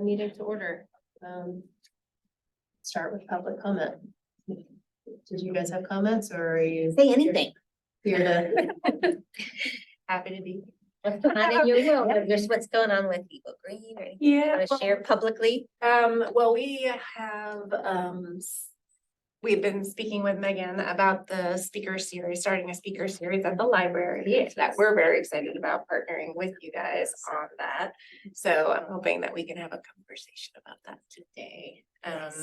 Meeting to order. Start with public comment. Did you guys have comments or are you? Say anything. Here to. Happy to be. What's going on in your world? There's what's going on with Eagle Green or anything you Yeah, want to share publicly? well, we have, we've been speaking with Megan about the speaker series, starting a speaker series at the library that we're very excited about partnering with you guys on that. So I'm hoping that we can have a conversation about that today, and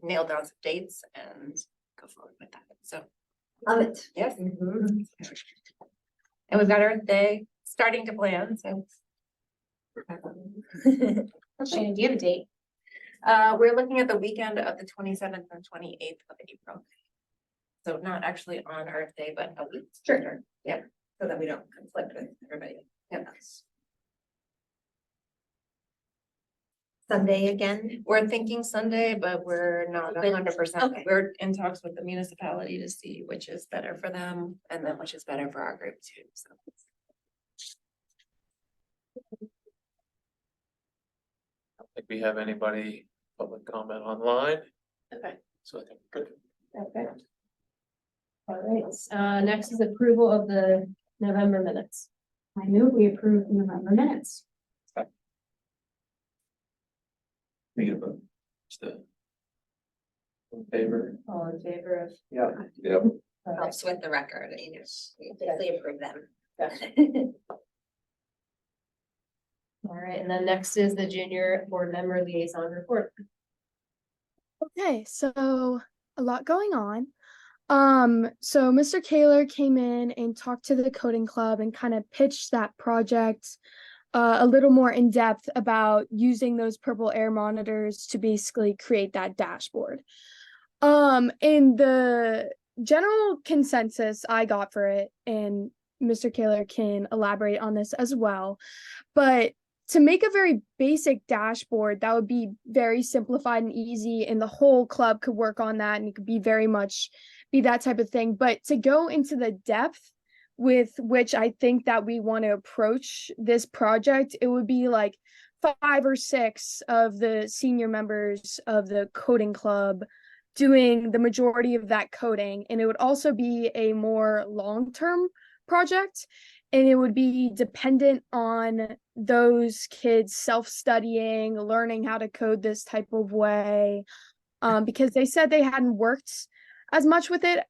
nail down some dates and go forward with that. So, Love it. yes. And we've got Earth Day starting to plan, so. Shannon, do you have a date? We're looking at the weekend of the 27th and 28th of April. So not actually on Earth Day, but a week. Sure. Yeah, so that we don't conflict with everybody. Yeah. Sunday again? We're thinking Sunday, but we're not Open. 100%. Okay. We're in talks with the municipality to see which is better for them and then which is better for our group too, so. I don't think we have anybody public comment online, Okay. so I think we're good. Okay. All right, next is approval of the November minutes. I move we approve November minutes. We get a vote. Just in favor? All in favor of? Yeah. Yep. Helps with the record, you know, we basically approve them. All right, and then next is the junior board member liaison report. Okay, so a lot going on. So Mr. Kaler came in and talked to the coding club and kind of pitched that project a little more in depth about using those purple air monitors to basically create that dashboard. And the general consensus I got for it, and Mr. Kaler can elaborate on this as well, but to make a very basic dashboard that would be very simplified and easy, and the whole club could work on that, and it could be very much be that type of thing. But to go into the depth with which I think that we want to approach this project, it would be like 5 or 6 of the senior members of the coding club doing the majority of that coding. And it would also be a more long-term project, and it would be dependent on those kids self-studying, learning how to code this type of way, because they said they hadn't worked as much with it,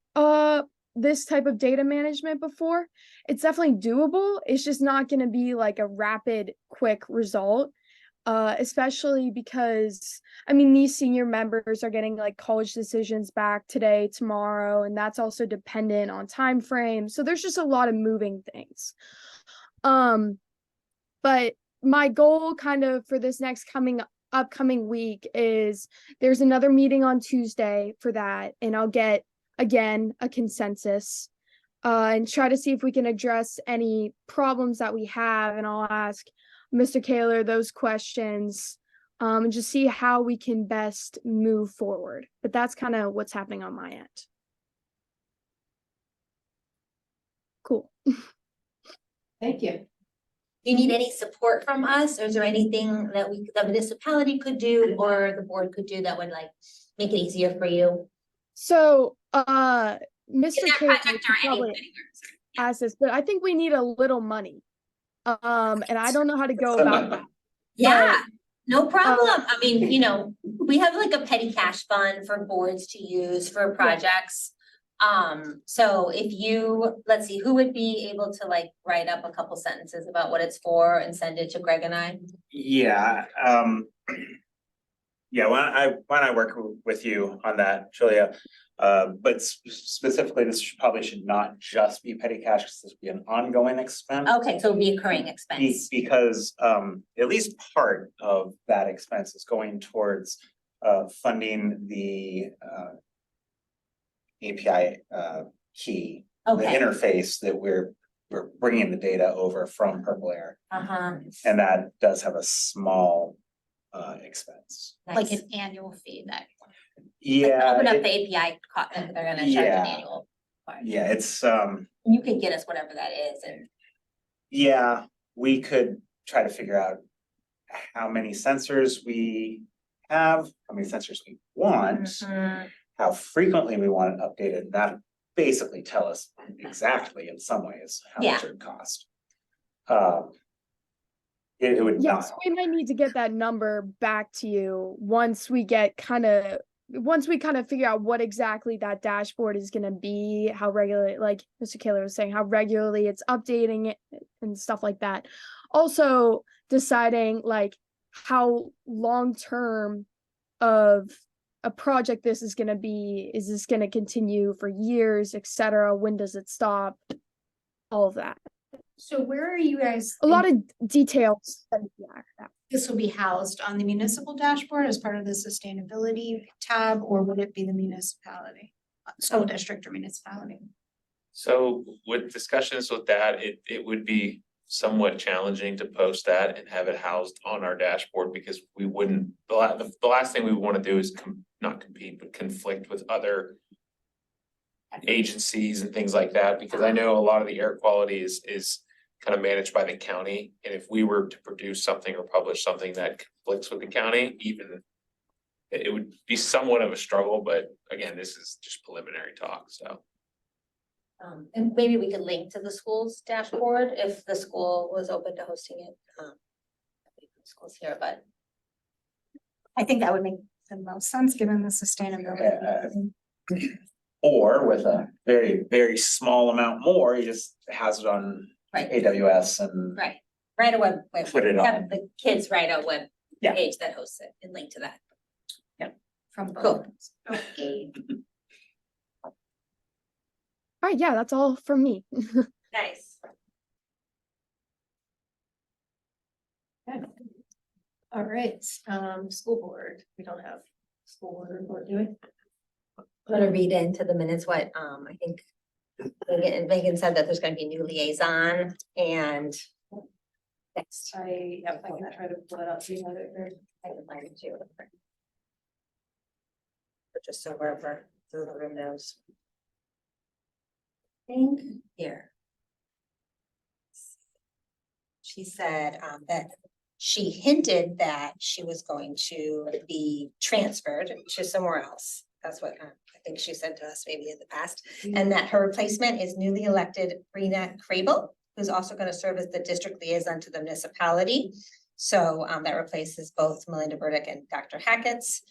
this type of data management before. It's definitely doable. It's just not going to be like a rapid, quick result, especially because, I mean, these senior members are getting like college decisions back today, tomorrow, and that's also dependent on time frames. So there's just a lot of moving things. But my goal kind of for this next upcoming week is there's another meeting on Tuesday for that, and I'll get again a consensus and try to see if we can address any problems that we have, and I'll ask Mr. Kaler those questions and just see how we can best move forward. But that's kind of what's happening on my end. Cool. Thank you. Do you need any support from us, or is there anything that the municipality could do or the board could do that would like make it easier for you? So Mr. In that Kaler project or probably anywhere. asked this, but I think we need a little money. And I don't know how to go about that. Yeah, no problem. I mean, you know, we have like a petty cash fund for boards to use for projects. So if you, let's see, who would be able to like write up a couple sentences about what it's for and send it to Greg and I? Yeah, yeah, when I work with you on that, Julia, but specifically, this probably should not just be petty cash, because this would be an ongoing expense. Okay, so reoccurring expense. Because at least part of that expense is going towards funding the API key, the Okay, interface that we're bringing the data over from Purple Air, and that does have a small expense. like Like an annual fee that. Yeah. Open up it- the API, they're gonna charge an Yeah. annual. part. Yeah, it's You could get us whatever that is and. yeah, we could try to figure out how many sensors we have, how many sensors we want, Mhm. how frequently we want it updated, that basically tell us exactly in some ways how much it would cost. It would Yes, not, we might need to get that number back to you once we kind of figure out what exactly that dashboard is gonna be, how regularly, like Mr. Kaler was saying, how regularly it's updating it and stuff like that. Also deciding like how long-term of a project this is gonna be. Is this gonna continue for years, etc.? When does it stop? All of that. So where are you guys? A lot of details. Yeah. This will be housed on the municipal dashboard as part of the sustainability tab, or would it be the municipality? School district or municipality? So with discussions with that, it would be somewhat challenging to post that and have it housed on our dashboard because we wouldn't, the last thing we want to do is not compete, but conflict with other agencies and things like that, because I know a lot of the air quality is kind of managed by the county. And if we were to produce something or publish something that conflicts with the county, even it would be somewhat of a struggle, but again, this is just preliminary talk, so. And maybe we could link to the school's dashboard if the school was open to hosting it. I think the School's here, but I think that would make the most sense given the sustainability. or with a very, very small amount more, you just has it on right, AWS and. write a web. Put it have on. the kids write a web Yeah. page that hosts it and link to that. From Cool. both. Okay. All right, yeah, that's all from me. Nice. All right, school board, we don't have school board report, do we? I'm gonna read into the minutes what, I think Megan said that there's gonna be a new liaison and next. I can try to pull it out, see how they're. I can find it too. But just so wherever the room knows. Think here. She said that she hinted that she was going to be transferred to somewhere else. That's what I think she said to us maybe in the past. And that her replacement is newly elected Brina Crable, who's also going to serve as the district liaison to the municipality. So that replaces both Melinda Burdick and Dr. Hackett's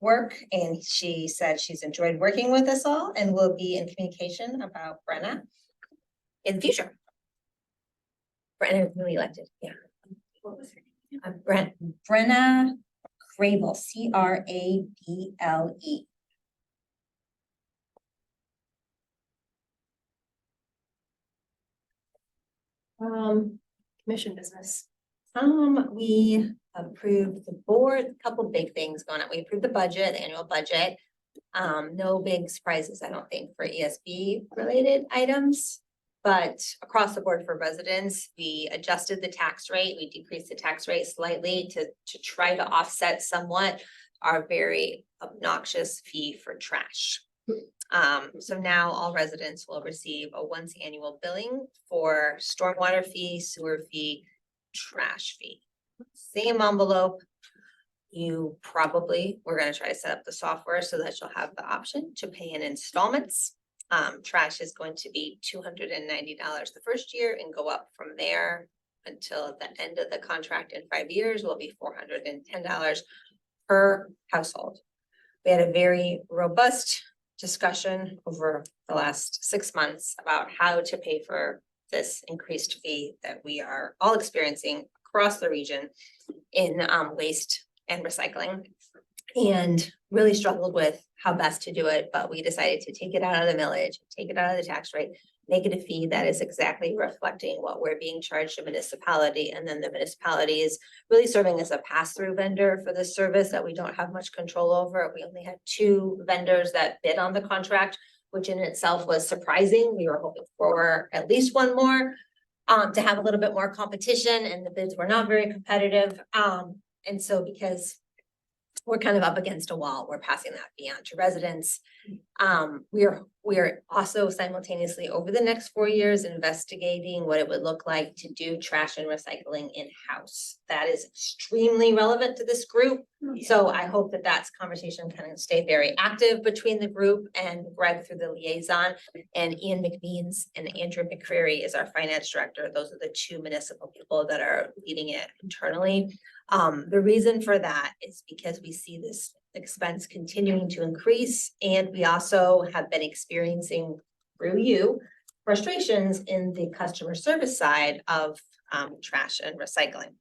work. And she said she's enjoyed working with us all and will be in communication about Brenna in the future. Brenna is newly elected, yeah. What was her name? Brenna Crable, Crable. Commission business. We approved the board, a couple big things going on. We approved the budget, the annual budget. No big surprises, I don't think, for ESB related items. But across the board for residents, we adjusted the tax rate. We decreased the tax rate slightly to try to offset somewhat our very obnoxious fee for trash. So now all residents will receive a once annual billing for stormwater fee, sewer fee, trash fee. Same envelope. We're gonna try to set up the software so that you'll have the option to pay in installments. Trash is going to be $290 the first year and go up from there until the end of the contract in 5 years will be $410 per household. We had a very robust discussion over the last 6 months about how to pay for this increased fee that we are all experiencing across the region in waste and recycling. And really struggled with how best to do it, but we decided to take it out of the millage, take it out of the tax rate, make it a fee that is exactly reflecting what we're being charged to municipality. And then the municipality is really serving as a pass-through vendor for this service that we don't have much control over. We only had 2 vendors that bid on the contract, which in itself was surprising. We were hoping for at least 1 more to have a little bit more competition, and the bids were not very competitive. And so because we're kind of up against a wall. We're passing that beyond to residents. We are also simultaneously over the next 4 years investigating what it would look like to do trash and recycling in-house. That is extremely relevant to this group. So I hope that that's conversation kind of stay very active between the group and Greg through the liaison, and Ian McMeans and Andrew McCreary is our finance director. Those are the two municipal people that are leading it internally. The reason for that is because we see this expense continuing to increase, and we also have been experiencing through you frustrations in the customer service side of trash and recycling.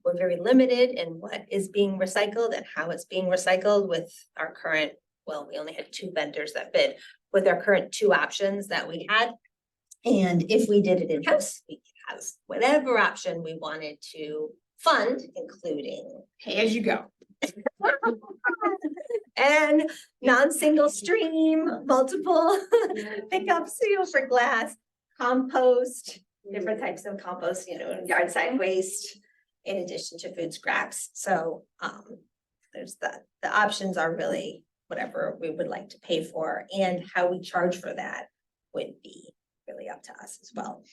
We're very limited in what is being recycled and how it's being recycled with our current, well, we only had 2 vendors that bid, with our current 2 options that we had. And if we did it in-house, we could have whatever option we wanted to fund, including Pay as you go. and non-single stream, multiple pickups, for glass, compost, different types of compost, yard side waste, in addition to food scraps. So, there's the options are really whatever we would like to pay for, and how we charge for that would be really up to us as well.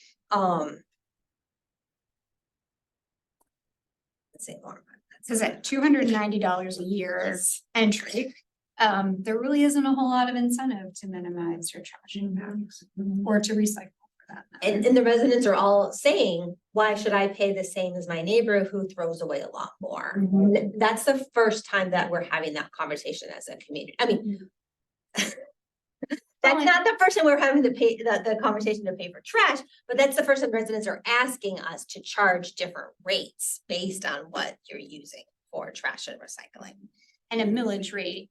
Let's say more. Says at $290 a year entry, there really isn't a whole lot of incentive to minimize your trash impact or to recycle for that matter. And the residents are all saying, why should I pay the same as my neighbor who throws away a lot more? That's the first time that we're having that conversation as a community. I mean, that's not the first time we're having the conversation to pay for trash, but that's the first time residents are asking us to charge different rates based on what you're using for trash and recycling. And a millage rate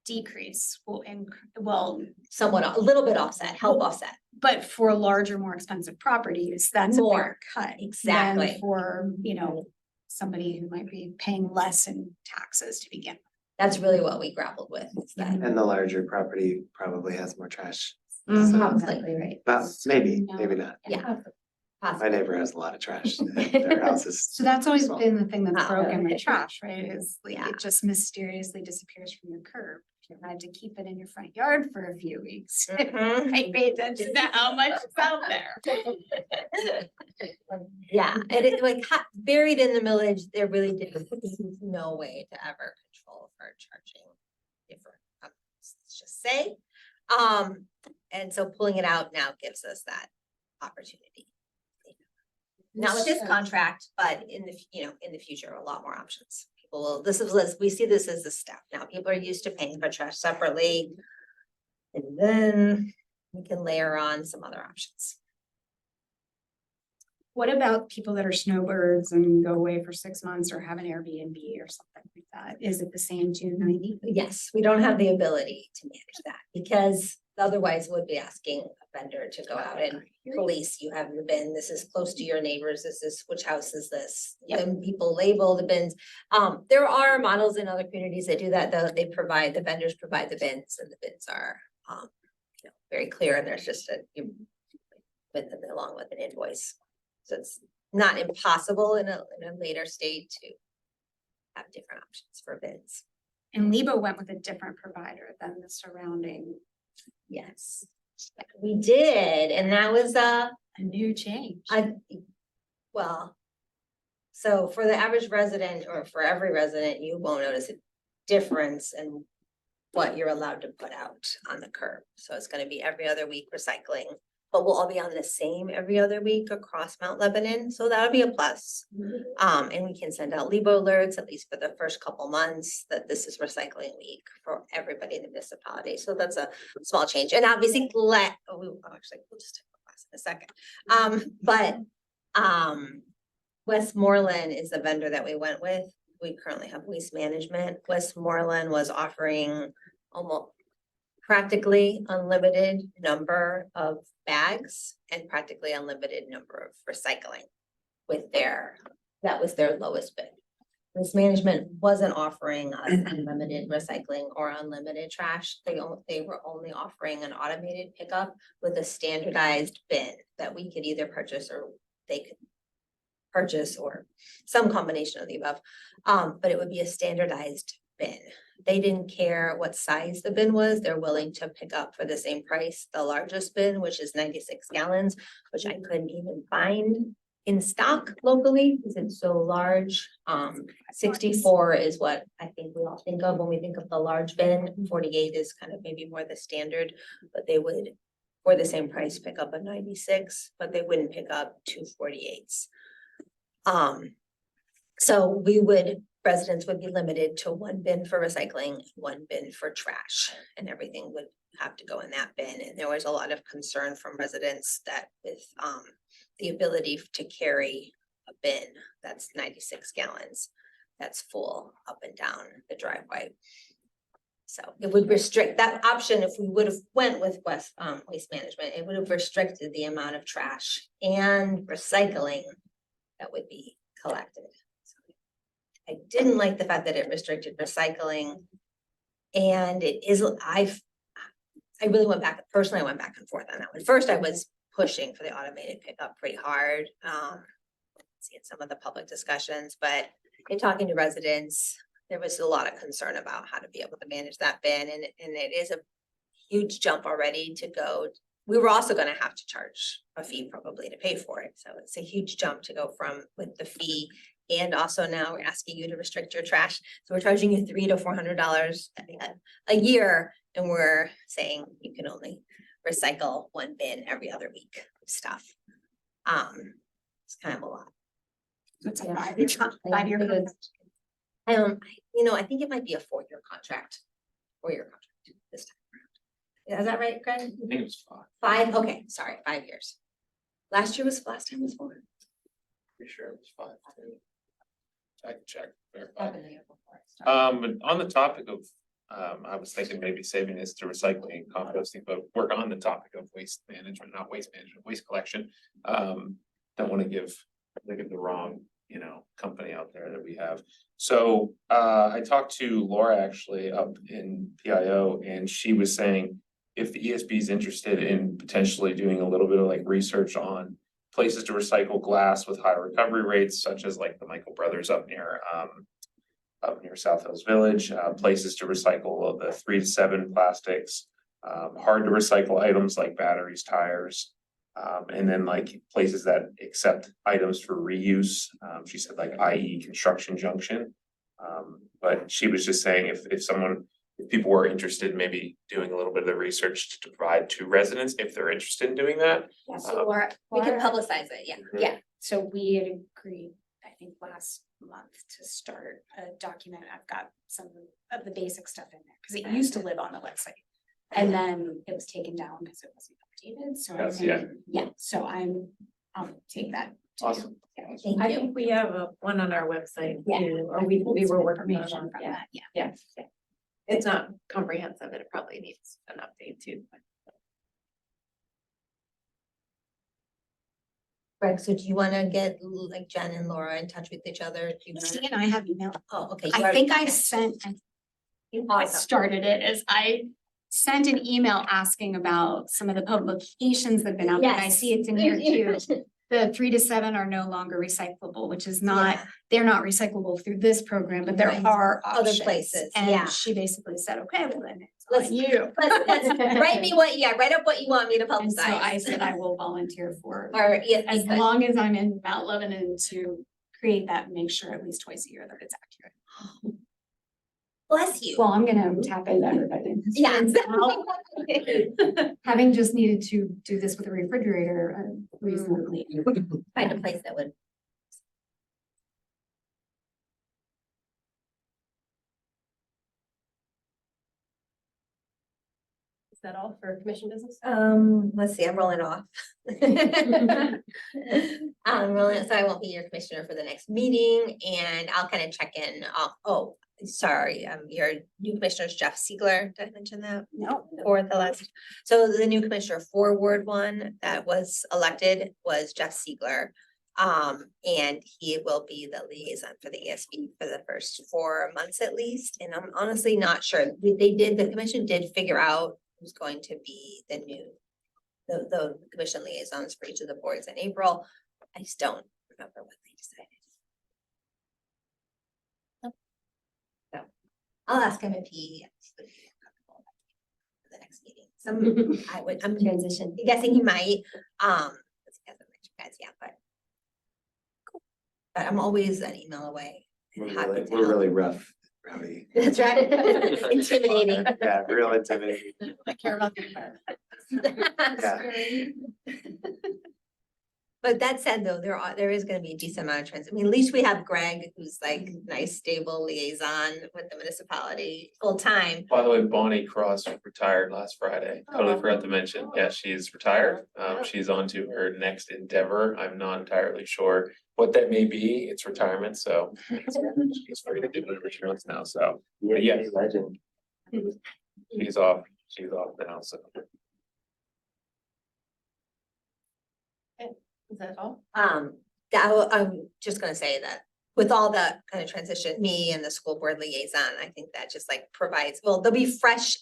decrease will Somewhat, a little bit offset, help offset. but for larger, more expensive properties, that's a More. bigger cut. Exactly. Than for, somebody who might be paying less in taxes to begin. That's really what we grappled with, is that. And the larger property probably has more trash. Most likely, right? But maybe, No. maybe not. Yeah. My Possibly. neighbor has a lot of trash. Their house is. So that's always small. been the thing that's Oh, broken okay. with trash, right? Is like Yeah. it just mysteriously disappears from your curb. You had to keep it in your front yard for a few weeks. Mhm. I paid attention to how much is out there. Yeah, and it like buried in the millage, there really did no way to ever control for charging different, let's just say. And so pulling it out now gives us that opportunity. Not with this contract, but in the future, a lot more options. People will, we see this as a step. Now, people are used to paying for trash separately. And then we can layer on some other options. What about people that are snowbirds and go away for 6 months or have an Airbnb or something like that? Is it the same 290? Yes, we don't have the ability to manage that, because otherwise we'd be asking a vendor to go out and police, you have your bin, this is close to your neighbors, this is, which house is this? Then people label the bins. There are models in other communities that do that, though. The vendors provide the bins, and the bins are, very clear, and there's just you with them along with an invoice. So it's not impossible in a later state to have different options for bids. And Lebo went with a different provider than the surrounding. Yes, we did, and that was A new change. well. So for the average resident, or for every resident, you won't notice a difference in what you're allowed to put out on the curb. So it's gonna be every other week recycling, but we'll all be on the same every other week across Mount Lebanon, so that'll be a plus. And we can send out Lebo alerts, at least for the first couple months, that this is recycling week for everybody in the municipality. So that's a small change. And obviously, we'll just take a class in a second. Westmoreland is the vendor that we went with. We currently have Waste Management. Westmoreland was offering almost practically unlimited number of bags and practically unlimited number of recycling with that was their lowest bid. Waste Management wasn't offering us unlimited recycling or unlimited trash. They were only offering an automated pickup with a standardized bin that we could either purchase, or they could purchase, or some combination of the above. But it would be a standardized bin. They didn't care what size the bin was, they're willing to pick up for the same price, the largest bin, which is 96 gallons, which I couldn't even find in stock locally, because it's so large. 64 is what I think we all think of when we think of the large bin. 48 is kind of maybe more the standard, but they would, for the same price, pick up a 96, but they wouldn't pick up two 48s. So residents would be limited to one bin for recycling, one bin for trash, and everything would have to go in that bin. And there was a lot of concern from residents that with the ability to carry a bin that's 96 gallons, that's full up and down the driveway. So it would restrict that option. If we would have went with Waste Management, it would have restricted the amount of trash and recycling that would be collected. I didn't like the fact that it restricted recycling. And it is, I really went back, personally, I went back and forth on that one. First, I was pushing for the automated pickup pretty hard. Seeing some of the public discussions, but in talking to residents, there was a lot of concern about how to be able to manage that bin. And it is a huge jump already to go. We were also gonna have to charge a fee probably to pay for it. So it's a huge jump to go from with the fee. And also now we're asking you to restrict your trash. So we're charging you $300 to $400 a year. And we're saying you can only recycle one bin every other week of stuff. It's kind of a lot. It's a Yeah. 5-year contract. I think it might be a 4-year contract. 4-year contract this time around. Is that right, Greg? I think it was 5. 5, okay, sorry, 5 years. Last time was 4. Pretty sure it was 5. I can check, verify. But on the topic of, I was thinking maybe saving this to recycling and composting, but we're on the topic of waste management, not waste management, waste collection. Don't want to give the wrong, company out there that we have. So, I talked to Laura actually up in PIO, and she was saying if the ESB is interested in potentially doing a little bit of like research on places to recycle glass with high recovery rates, such as like the Michael Brothers up near South Hills Village, places to recycle the 3 to 7 plastics, hard to recycle items like batteries, tires, and then like places that accept items for reuse. She said like IE Construction Junction. But she was just saying if people were interested, maybe doing a little bit of the research to provide to residents if they're interested in doing that. Yeah, so Laura, We can publicize it, yeah. yeah, so we had agreed, I think last month to start a document. I've got some of the basic stuff in there, because it used to live on the website. And then it was taken down because it wasn't updated, so I Yes, think, so I'll take that. to- Awesome. yeah. Thank I you. think we have one on our website Yeah. too, or we were Some working on information it, from yeah, that, yeah. yes. It's not comprehensive, and it probably needs an update too. Greg, so do you wanna get like Jen and Laura in touch with each other? Do you She wanna- and I have email. Oh, okay. I think I sent, I Awesome. started it as I sent an email asking about some of the publications that have been out there. And I Yes. see it's in here too. The 3 to 7 are no longer recyclable, which is not, Yeah. they're not recyclable through this program, but there Right. are Other options. places, yeah. And she basically said, okay, well then it's Let's- on you. Let's write me write up what you want me to And so I publicize. said I will volunteer for, Or, yes, as long as I'm in Mount Lebanon, to create that, and make sure at least twice a year that it's accurate. bless you. Well, I'm gonna tap into everybody. Yeah. Having just needed to do this with a refrigerator recently. Find a place that would. Is that all for commission business? Let's see, I'm rolling off. I'm rolling, so I won't be your commissioner for the next meeting, and I'll kind of check in. Sorry, your new commissioner is Jeff Siegler. Did I mention that? No. For the last, so the new commissioner for Ward 1 that was elected was Jeff Siegler. And he will be the liaison for the ESB for the first 4 months at least, and I'm honestly not sure. The commission did figure out who's going to be the new, the commission liaisons for each of the boards in April. I just don't remember what they decided. I'll ask him if he. For the next meeting, I'm Transition. guessing he might, because he hasn't mentioned you guys yet, but. Cool. But I'm always an email away. We're Happy really, to we're help. really rough, rowdy. That's right, intimidating. Yeah, real intimidating. I care about the environment. But that said, though, there is gonna be a decent amount of trends. I mean, at least we have Greg, who's like nice, stable liaison with the municipality full time. By the way, Bonnie Cross retired last Friday. Totally Oh. forgot to mention. Yeah, she's retired. She's on to her next endeavor. I'm not entirely sure what that may be. It's retirement, so she's free to do whatever she wants now, so. But yeah, Legend. she's off now, so. Is that all? I'm just gonna say that with all the kind of transition, me and the school board liaison, I think that just like provides, well, there'll be fresh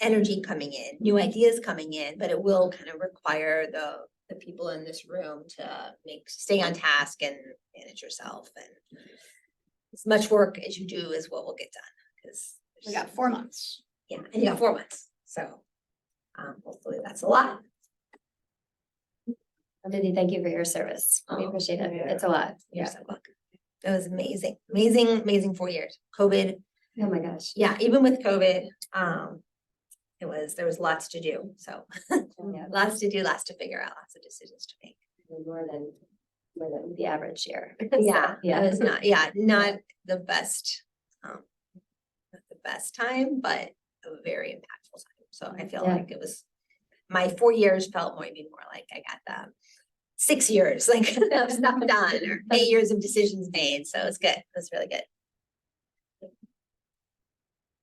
energy coming in, new ideas coming in, but it will kind of require the people in this room to stay on task and manage yourself, and as much work as you do is what will get done, because We got 4 months. yeah, and you got 4 months, so hopefully that's a lot. Lindy, thank you for your service. We appreciate it. It's a lot. You're so welcome. It was amazing, amazing 4 years. COVID, Oh, my gosh. yeah, even with COVID, there was lots to do, so Yeah, lots to do, lots to figure out, lots of decisions to make. more than the average year. Yeah, Yeah. it was not the best, not the best time, but a very impactful time. So I feel Yeah. like it was, my 4 years felt maybe more like I got the 6 years, like of stuff done, or 8 years of decisions made. So it's good. It's really good.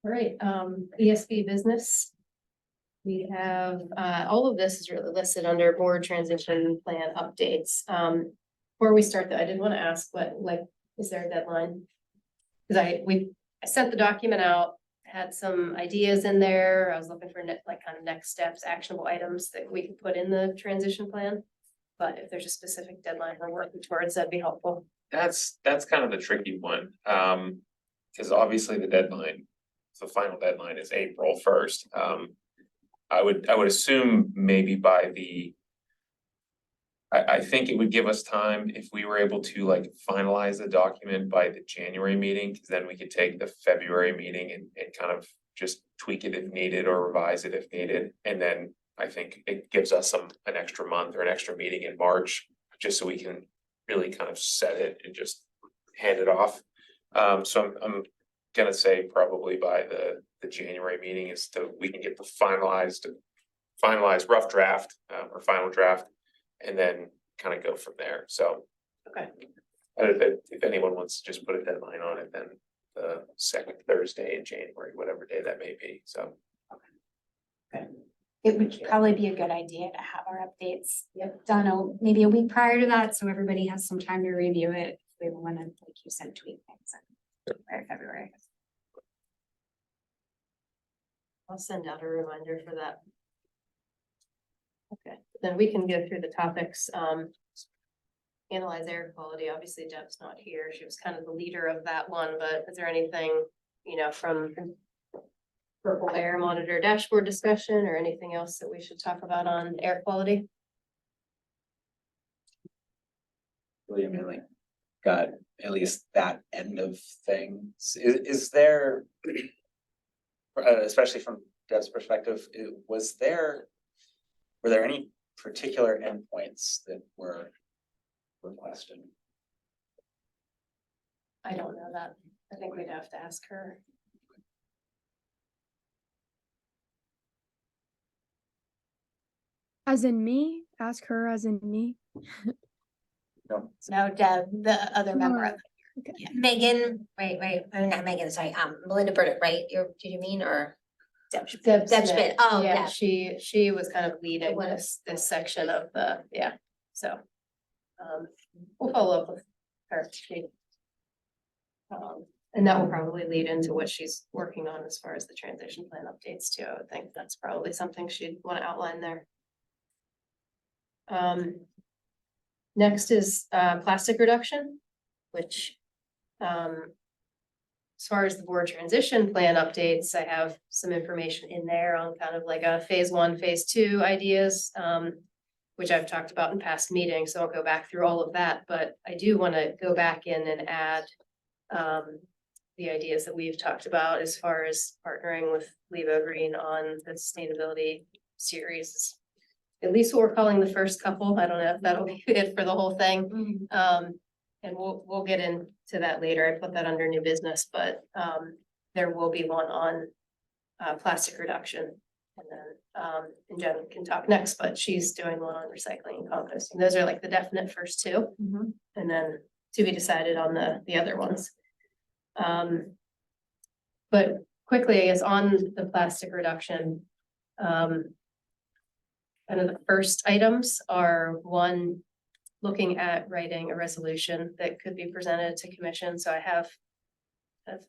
All right, ESB business. We have, all of this is really listed under board transition plan updates. Before we start that, I did want to ask is there a deadline? Cause I sent the document out, had some ideas in there. I was looking for kind of next steps, actionable items that we could put in the transition plan. But if there's a specific deadline we're working towards, that'd be helpful. That's kind of the tricky one, because obviously the final deadline is April 1st. I would assume maybe by I think it would give us time if we were able to like finalize the document by the January meeting, because then we could take the February meeting and kind of just tweak it if needed or revise it if needed. And then I think it gives us an extra month or an extra meeting in March, just so we can really kind of set it and just hand it off. So I'm gonna say probably by the January meeting we can get the finalized rough draft or final draft, and then kind of go from there. So. Okay. If anyone wants to just put a deadline on it, then the second Thursday in January, whatever day that may be, so. It would probably be a good idea to have our updates done maybe a week prior to that, so everybody has some time to review it. If we want to, like you said, tweak things in February. I'll send out a reminder for that. Okay, then we can go through the topics, analyze air quality. Obviously Deb's not here. She was kind of the leader of that one, but is there anything, from purple air monitor dashboard discussion or anything else that we should talk about on air quality? Really, I mean, like, got at least that end of things. Is there, especially from Deb's perspective, were there any particular endpoints that were requested? I don't know that. I think we'd have to ask her. As in me, ask her as in me. No. No, Deb, the other member of Megan, right, not Megan, sorry, Melinda Burdick, right? Did you mean, or? Deb Deb Smith. Schmidt. Oh, Yeah, Deb. she was kind of leading this section of so. We'll follow up with her. And that will probably lead into what she's working on as far as the transition plan updates too. I would think that's probably something she'd want to outline there. Next is plastic reduction, which as far as the board transition plan updates, I have some information in there on kind of like a phase 1, phase 2 ideas. Which I've talked about in past meetings, so I'll go back through all of that, but I do want to go back in and add. The ideas that we've talked about as far as partnering with Levo Green on the sustainability series. At least what we're calling the first couple. I don't know if that'll be it for the whole thing. And we'll get into that later. I put that under new business, but there will be one on plastic reduction. And then and Jen can talk next, but she's doing one on recycling and composting. Those are like the definite first two. And then to be decided on the other ones. But quickly, I guess, on the plastic reduction, kind of the first items are one, looking at writing a resolution that could be presented to commission. So I have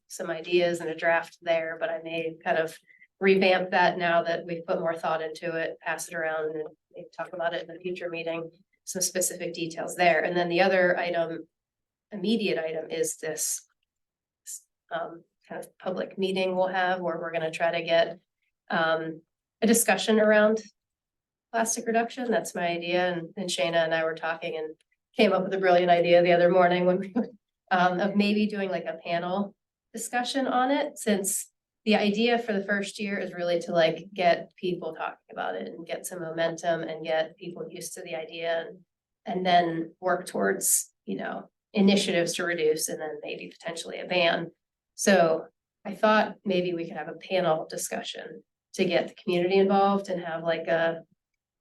some ideas and a draft there, but I may kind of revamp that now that we've put more thought into it, pass it around and maybe talk about it in a future meeting, some specific details there. And then the other item, immediate item, is this kind of public meeting we'll have where we're gonna try to get a discussion around plastic reduction. That's my idea. And Shayna and I were talking and came up with a brilliant idea the other morning when we of maybe doing like a panel discussion on it, since the idea for the first year is really to like get people talking about it and get some momentum and get people used to the idea and then work towards, you know, initiatives to reduce and then maybe potentially a ban. So I thought maybe we could have a panel discussion to get the community involved and have like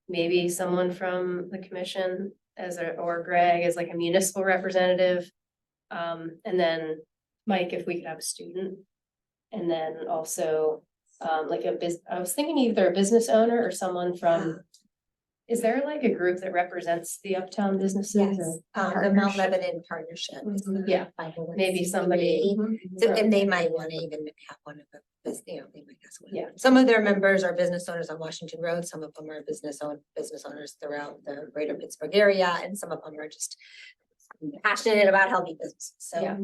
maybe someone from the commission or Greg as like a municipal representative. And then Mike, if we could have a student. And then also like I was thinking either a business owner or someone from, is there like a group that represents the uptown businesses? or- The Mount Lebanon Partnership. Yeah, maybe somebody. So, and they might want to even have one of the, you know, they might ask one. Yeah. Some of their members are business owners on Washington Road, some of them are business owners throughout the greater Pittsburgh area, and some of them are just passionate about healthy business, so. Yeah.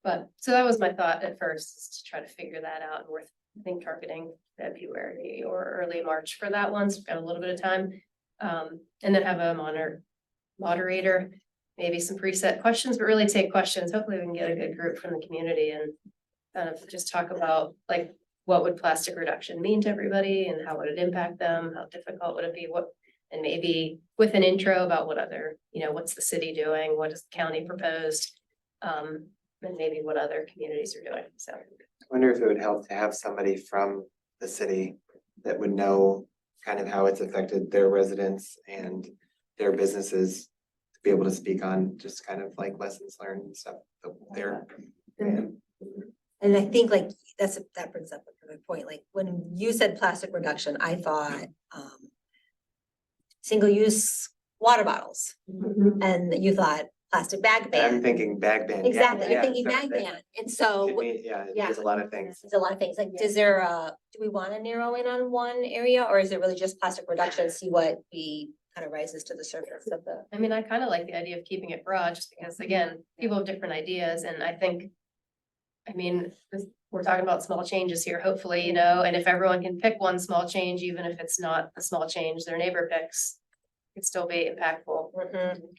But, so that was my thought at first, is to try to figure that out, and we're, I think, targeting February or early March for that one, so we've got a little bit of time. And then have a moderator, maybe some preset questions, but really take questions. Hopefully we can get a good group from the community and kind of just talk about like, what would plastic reduction mean to everybody and how would it impact them? How difficult would it be? And maybe with an intro about what other, you know, what's the city doing? What has the county proposed? And maybe what other communities are doing, so. I wonder if it would help to have somebody from the city that would know kind of how it's affected their residents and their businesses to be able to speak on just kind of like lessons learned and stuff there. And I think like, that brings up a good point, like when you said plastic reduction, I thought, single-use water bottles, and you thought plastic bag I'm ban. thinking bag ban. Exactly, yeah, I'm thinking so bag that- ban, and so. Yeah, yeah. there's a lot of things. There's a lot of things, like, is there do we want to narrow in on one area, or is it really just plastic reduction, see what kind of rises to the surface of the? I mean, I kind of like the idea of keeping it broad, just because, again, people have different ideas, and I think. I mean, we're talking about small changes here, hopefully, you know, and if everyone can pick one small change, even if it's not a small change their neighbor picks. It'd still be impactful.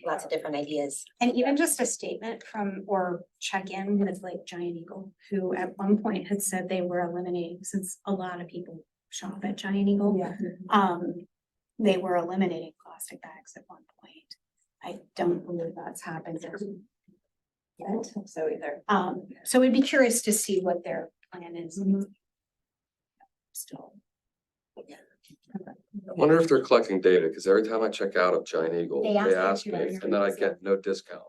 Lots of different ideas. And even just a statement from, or check in with like Giant Eagle, who at one point had said they were eliminating, since a lot of people shop at Giant Eagle. They were eliminating plastic bags at one point. I don't believe that's happened yet. So either. So we'd be curious to see what their plan is. Still. I wonder if they're collecting data, because every time I check out of Giant Eagle, They they ask ask you me, about your and then I reason. get no discount.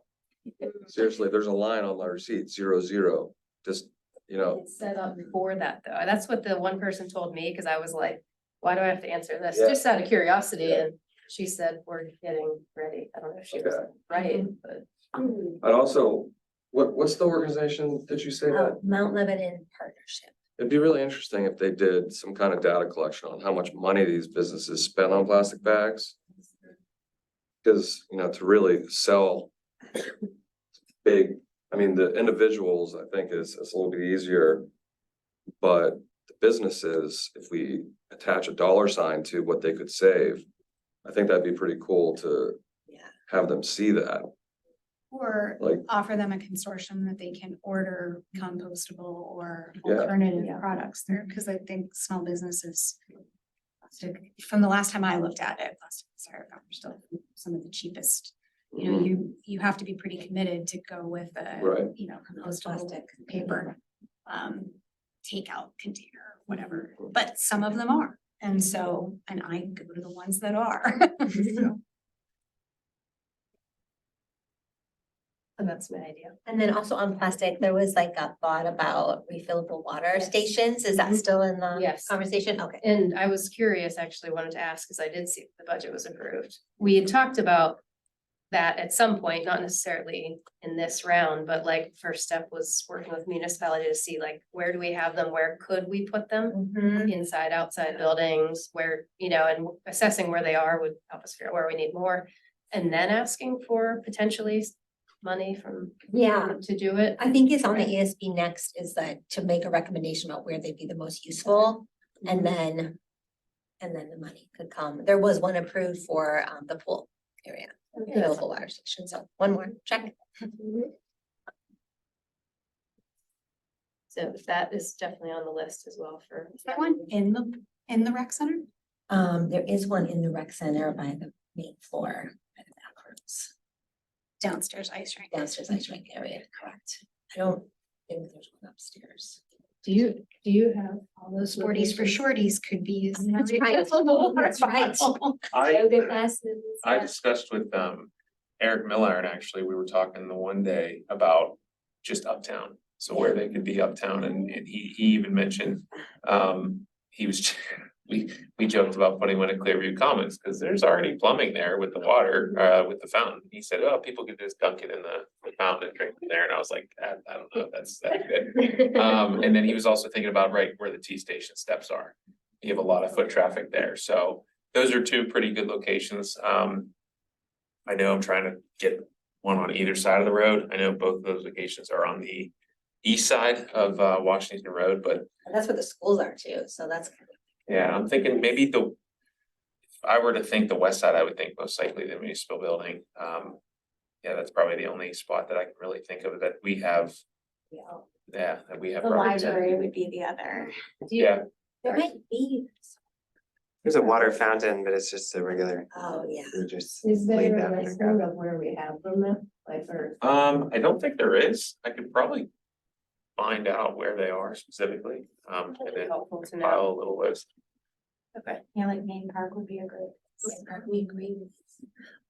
Seriously, there's a line on my receipt, 00, just, you know, It's set up for that, though. That's what the one person told me, because I was like, why do I have to answer this? Yeah. Just out of curiosity, and she said, we're getting ready. I don't know if she was Okay. right, but. I'd also, what's the organization, did you say that? Mount Lebanon Partnership. It'd be really interesting if they did some kind of data collection on how much money these businesses spend on plastic bags. Because, you know, to really sell big I mean, the individuals, I think is a little bit easier. But the businesses, if we attach a dollar sign to what they could save, I think that'd be pretty cool to Yeah. have them see that, Or like, offer them a consortium that they can order compostable or Yeah. alternative products there, because I think small businesses. From the last time I looked at it, sorry, we're still some of the cheapest. You know, you have to be pretty committed to go with Right. a, you know, compostable paper. Takeout container, whatever, but some of them are, and so, and I go to the ones that are. So, And that's my idea. And then also on plastic, there was like a thought about refillable water stations. Is that Mhm. still in the Yes. conversation? Okay. And I was curious, actually wanted to ask, because I did see the budget was approved. We had talked about that at some point, not necessarily in this round, but like first step was working with municipality to see like, where do we have them? Where could we put them? Mhm. Inside, outside buildings, where, you know, and assessing where they are would help us figure out where we need more. And then asking for potentially money from. Yeah. To do it. I think it's on the ESB next is that to make a recommendation about where they'd be the most useful and then. And then the money could come. There was one approved for the pool area, available water station. So one more, check. So that is definitely on the list as well for. is there one in the rec center? There is one in the rec center by the main floor. By the bathrooms. Downstairs ice rink. Downstairs ice rink area, correct. I don't think there's one upstairs. Do you have all those? Sporties for locations? shorties could be used. That's right. That's right. Yoga classes. I discussed with Eric Miller, and actually, we were talking the one day about just uptown. So where they could be uptown, and he even mentioned, he was, we joked about putting one at Clearview Commons, because there's already plumbing there with the water, with the fountain. He said, oh, people could just dunk it in the fountain and drink from there, and I was like, I don't know, that's good. And then he was also thinking about right where the T-station steps are. You have a lot of foot traffic there, so those are two pretty good locations. I know I'm trying to get one on either side of the road. I know both of those locations are on the east side of Washington Road, but And that's where the schools are too, so that's. yeah, I'm thinking maybe if I were to think the west side, I would think most likely the municipal building. Yeah, that's probably the only spot that I can really think of that we have, that we have. The property in. library would be the other. Yeah, There might be. There's a water fountain, but it's just a regular, Oh, yeah. you just Is laid there down a in the list ground. of where we have them now, like, or? I don't think there is. I could probably find out where they are specifically, and then Helpful to know. file a little list. Okay. Yeah, like Main Park would be a great. We agree with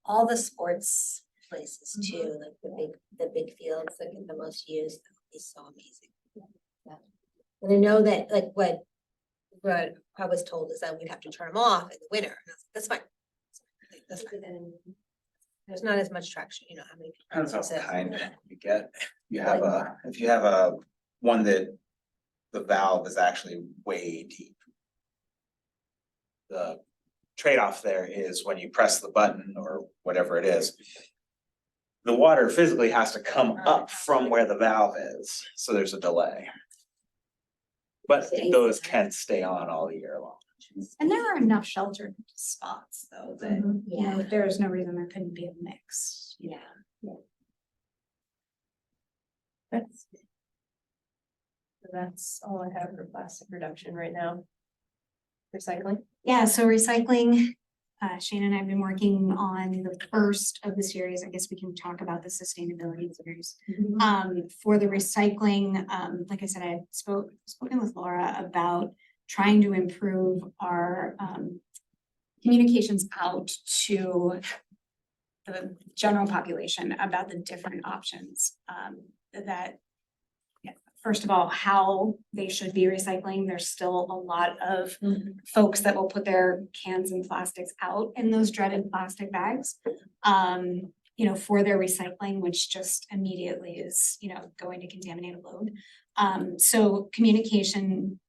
all the sports places too, like the big fields that get the most use, that would be so amazing. Yeah. And I know that like what I was told is that we'd have to turn them off in the winter, and I was like, that's fine. That's fine. There's not as much traction, you know, how many. people Depends how use it. kind you get. You have if you have a one that the valve is actually way deep. The trade-off there is when you press the button or whatever it is. The water physically has to come up from where the valve is, so there's a delay. But those can stay on all year long. And there are enough sheltered spots though, that, you know, Yeah. there's no reason there couldn't be a mix. Yeah. That's all I have for plastic reduction right now. Recycling. Yeah, so recycling, Shane and I have been working on the first of the series. I guess we can talk about the sustainability series. For the recycling, like I said, I had spoken with Laura about trying to improve our communications out to the general population about the different options that first of all, how they should be recycling. There's still a lot of folks that will put their cans and plastics out in those dreaded plastic bags. You know, for their recycling, which just immediately is, you know, going to contaminate a load. So communication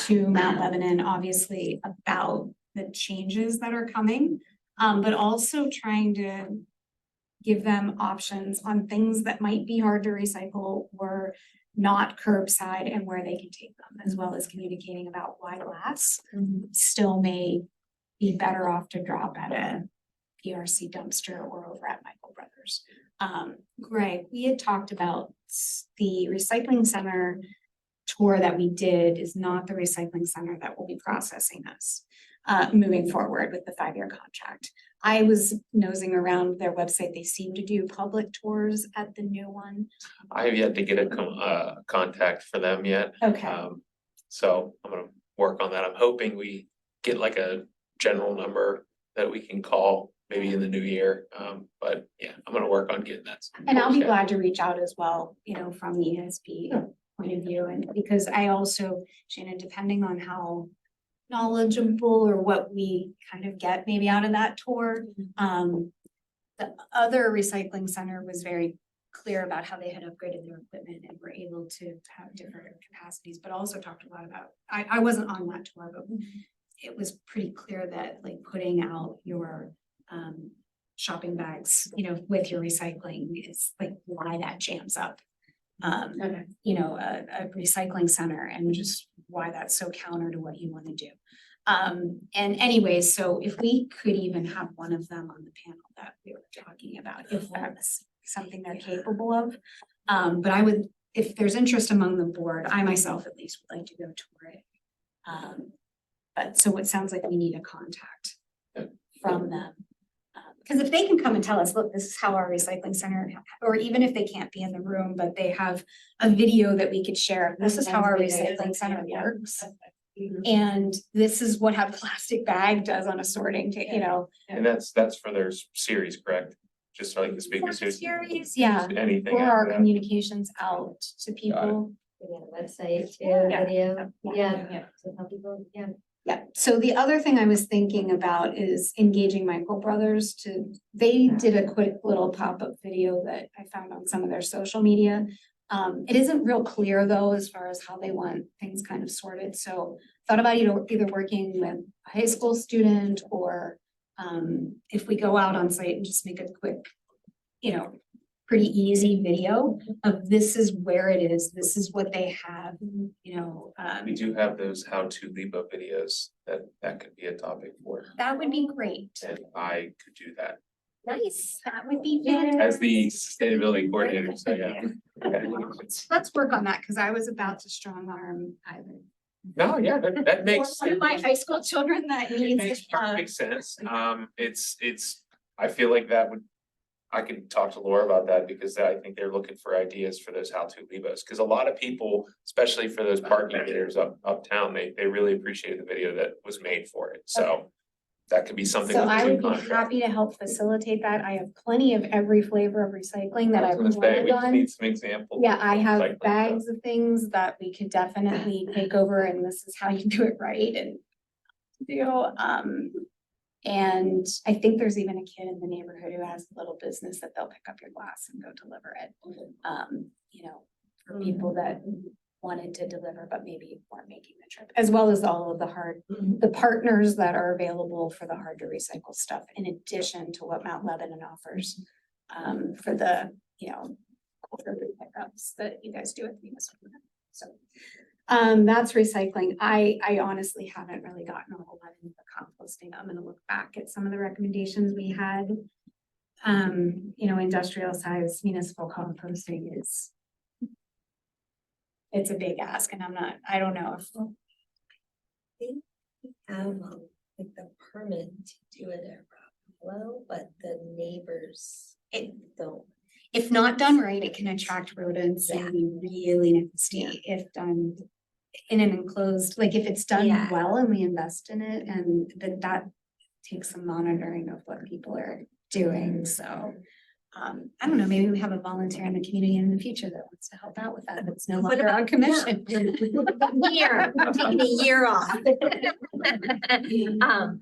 to Mount Lebanon, obviously about the changes that are coming, but also trying to give them options on things that might be hard to recycle or not curbside and where they can take them, as well as communicating about why glass still may be better off to drop at a PRC dumpster or over at Michael Brothers. Greg, we had talked about the recycling center tour that we did is not the recycling center that will be processing us moving forward with the 5-year contract. I was nosing around their website. They seem to do public tours at the new one. I have yet to get a contact for them yet. Okay. So I'm gonna work on that. I'm hoping we get like a general number that we can call maybe in the new year. But yeah, I'm gonna work on getting that. And I'll be Okay. glad to reach out as well, you know, from the ESP point of view, and because I also, Shannon, depending on how knowledgeable or what we kind of get maybe out of that tour. The other recycling center was very clear about how they had upgraded their equipment and were able to have different capacities, but also talked a lot about, I wasn't on that tour, but it was pretty clear that like putting out your shopping bags, you know, with your recycling is like why that jams up. Okay. You know, a recycling center and just why that's so counter to what you want to do. And anyways, so if we could even have one of them on the panel that we were talking about, if that's something they're capable of. But I would, if there's interest among the board, I myself at least would like to go tour it. But so it sounds like we need a contact from them. Because if they can come and tell us, look, this is how our recycling center, or even if they can't be in the room, but they have a video that we could share, this is how our recycling center works. And this is what a plastic bag does on a sorting, you know. And that's for their series, correct? Just like the speaker series. Yeah, Anything. or after our that. communications out to people. We have a website too, Yeah. video, Yeah. yeah, to help people, yeah. Yeah, so the other thing I was thinking about is engaging Michael Brothers they did a quick little pop-up video that I found on some of their social media. It isn't real clear though, as far as how they want things kind of sorted, so thought about either working with a high school student or if we go out on site and just make a quick, you know, pretty easy video of this is where it is, this is what they have, you know. We do have those how-to LIPA videos that could be a topic for, That would be great. and I could do that Nice, that would be fantastic. as the sustainability coordinator, so yeah. Okay. Let's work on that, because I was about to strong arm either. No, yeah, that makes. One of my high school children that It needs. makes perfect sense. It's, I feel like that would, I can talk to Laura about that because I think they're looking for ideas for those how-to LIBOs. Because a lot of people, especially for those parking meters uptown, they really appreciated the video that was made for it. So that could be something. So with I the would be contract. happy to help facilitate that. I have plenty of every flavor of recycling that I I've was gonna say, worked we just on. need some examples. Yeah, I of have recycling bags of things that we could definitely take over, and this is how you do it right and and I think there's even a kid in the neighborhood who has a little business that they'll pick up your glass and go deliver it. You know, for people that wanted to deliver, but maybe weren't making the trip, as well as all of the partners that are available for the hard to recycle stuff, in addition to what Mount Lebanon offers. For the, you know, quarterly pickups that you guys do at the municipal. So, that's recycling. I honestly haven't really gotten a whole lot into the composting. I'm gonna look back at some of the recommendations we had. You know, industrial size municipal composting it's a big ask, and I don't know if. Have like the permit to do it at Rockville, but the neighbors don't. If not done right, it can attract rodents and be really nasty if done in an enclosed, like if it's done Yeah. well and we invest in it, and that takes some monitoring of what people are doing, so. I don't know, maybe we have a volunteer in the community in the future that wants to help out with that, that's no longer on commission. Year, taking a year off. I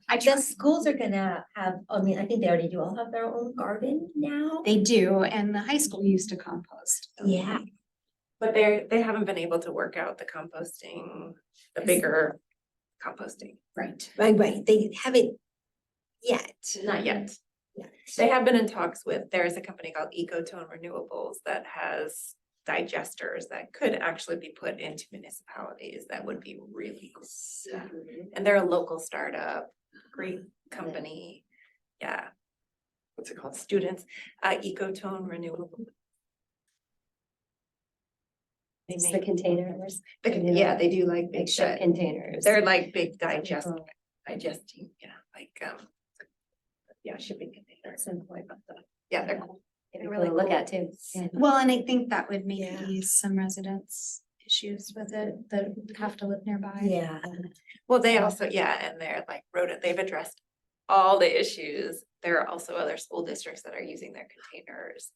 The trust schools are gonna have, I mean, I think they already do all have their own garden now. they do, and the high school used to compost. Yeah, But they haven't been able to work out the composting, the bigger composting. Right. right, they haven't yet. Not yet. They have been in talks with, there's a company called Ecotone Renewables that has digesters that could actually be put into municipalities that would be really cool. And they're a local startup, great company. Yeah, What's it called? students, Ecotone Renewables. They It's the make, containers, yeah, they do like big makeshift shit. containers. They're like big digesting, yeah, shipping containers. Yeah, they're cool. Maybe really we'll look cool. at too. Yeah. Well, and I think that would maybe Yeah. ease some residents' issues with it that have to live nearby. Yeah. Well, they also, yeah, and they're like rodent, they've addressed all the issues. There are also other school districts that are using their containers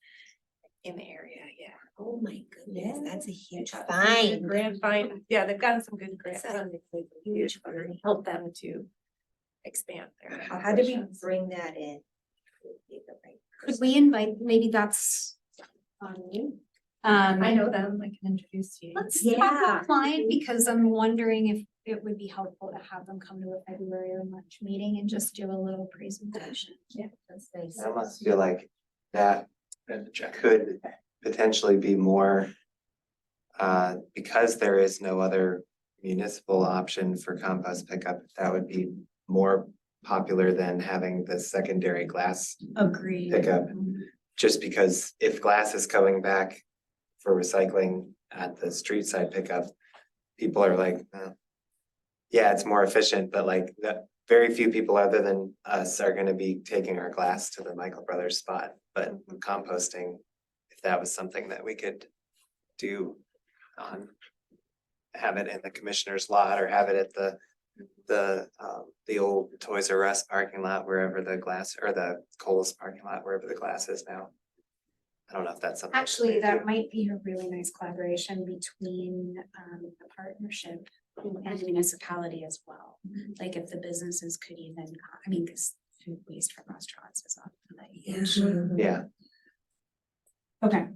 in the area, yeah. Oh my goodness, that's a huge Good fine. Grant fine, yeah, they've gotten some good grants. That's a Huge fine, help them to expand their. How do we operations. bring that in? Could we invite, maybe that's on you? I know them, I can introduce you. Let's Yeah. talk offline because I'm wondering if it would be helpful to have them come to a February or March meeting and just do a little presentation. Yeah, that's nice. I almost feel like that And the check. could potentially be more. Because there is no other municipal option for compost pickup, that would be more popular than having the secondary glass Agreed. pickup. Just because if glass is coming back for recycling at the street side pickup, people are like, yeah, it's more efficient, but like that, very few people other than us are gonna be taking our glass to the Michael Brothers spot. But composting, if that was something that we could do on, have it in the commissioner's lot or have it at the old Toys R Us parking lot, wherever the glass, or the Kohl's parking lot, wherever the glass is now. I don't know if that's something. Actually, that might be a really nice collaboration between the partnership and municipality as well. Like if the businesses could even, I mean, because food waste from restaurants is often a huge. Yeah, Okay.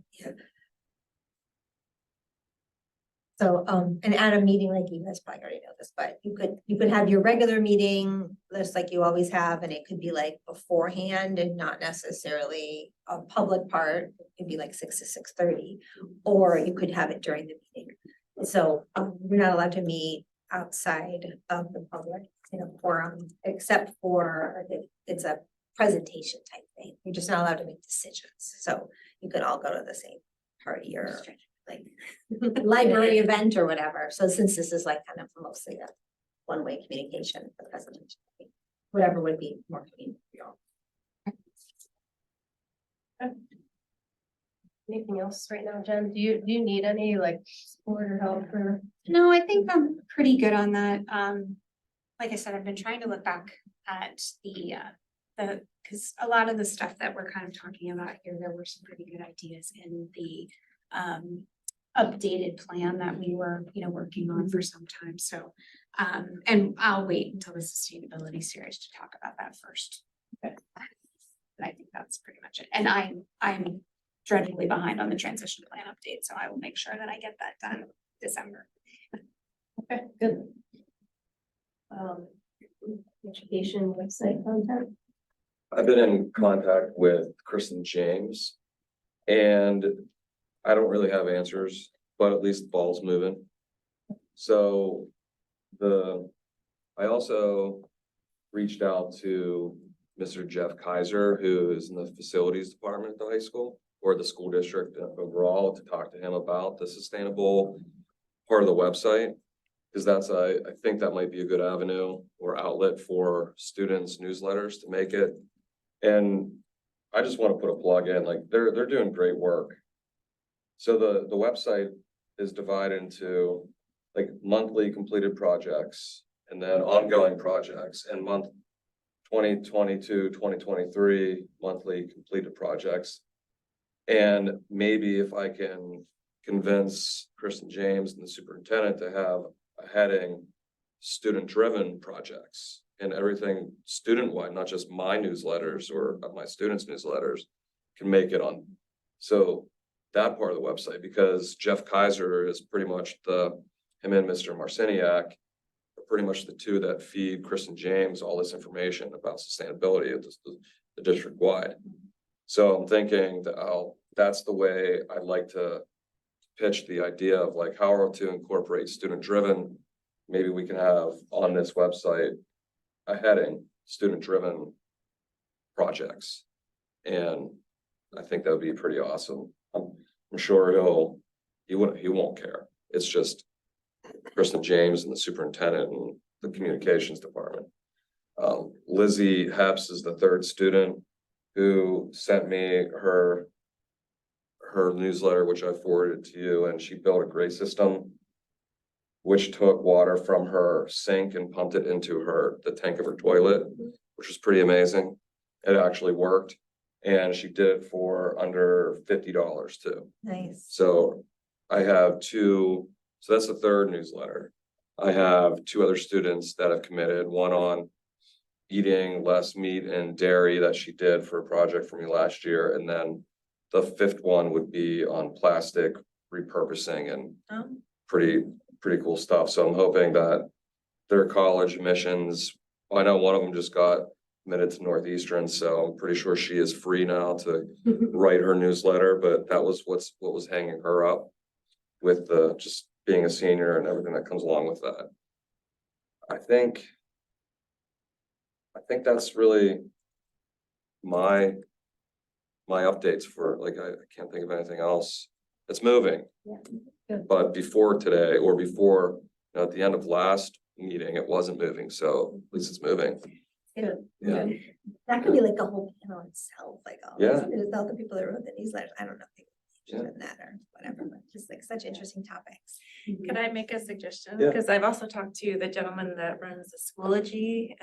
So, and at a meeting like you guys probably already know this, but you could have your regular meeting, just like you always have, and it could be like beforehand and not necessarily a public part. It could be like 6 to 6:30, or you could have it during the meeting. So, you're not allowed to meet outside of the public, forum, except for it's a presentation type thing. You're just not allowed to make decisions. So you could all go to the same party or like library event or whatever. So since this is like kind of mostly a one-way communication, the presentation, whatever would be more convenient for you all. Anything else right now, Jen? Do you need any like support or help or? No, I think I'm pretty good on that. Like I said, I've been trying to look back at because a lot of the stuff that we're kind of talking about here, there were some pretty good ideas in the updated plan that we were, working on for some time. So, and I'll wait until the sustainability series to talk about that first. But I think that's pretty much it. And I'm dreadfully behind on the transition plan update, so I will make sure that I get that done December. Okay, good. Education website content. I've been in contact with Kristen James. And I don't really have answers, but at least the ball's moving. So I also reached out to Mr. Jeff Kaiser, who is in the facilities department at the high school or the school district overall, to talk to him about the sustainable part of the website. Because I think that might be a good avenue or outlet for students' newsletters to make it. And I just want to put a plug in, like they're doing great work. So the website is divided into like monthly completed projects and then ongoing projects, and month 2022, 2023 monthly completed projects. And maybe if I can convince Kristen James and the superintendent to have a heading student-driven projects and everything student-wide, not just my newsletters or my students' newsletters, can make it on. So that part of the website, because Jeff Kaiser is pretty much him and Mr. Marciniak are pretty much the two that feed Kristen James all this information about sustainability. the district wide. So I'm thinking that that's the way I'd like to pitch the idea of like how to incorporate student driven. Maybe we can have on this website a heading, student driven projects. And I think that would be pretty awesome. I'm sure he won't care. It's just Kristen James and the superintendent and the communications department. Lizzie Heps is the third student who sent me her newsletter, which I forwarded to you, and she built a gray system which took water from her sink and pumped it into the tank of her toilet, which was pretty amazing. It actually worked. And she did it for under $50 too. Nice. So I have so that's the third newsletter. I have 2 other students that have committed, one on eating less meat and dairy that she did for a project for me last year. And then the 5th one would be on plastic repurposing and pretty cool stuff. So I'm hoping that their college admissions, I know one of them just got admitted to Northeastern, so I'm pretty sure she is free now to write her newsletter, but that was what was hanging her up with just being a senior and everything that comes along with that. I think that's really my updates for, like, I can't think of anything else. It's moving. Good. But before today, or before, at the end of last meeting, it wasn't moving, so at least it's moving. Good. Yeah. That could be like a whole panel itself, like all Yeah. there's all the people that wrote the newsletters. I don't know. if Yeah. they're that or whatever, but just like such interesting topics. Could I make a suggestion? Yeah. Because I've also talked to the gentleman that runs the Schoology.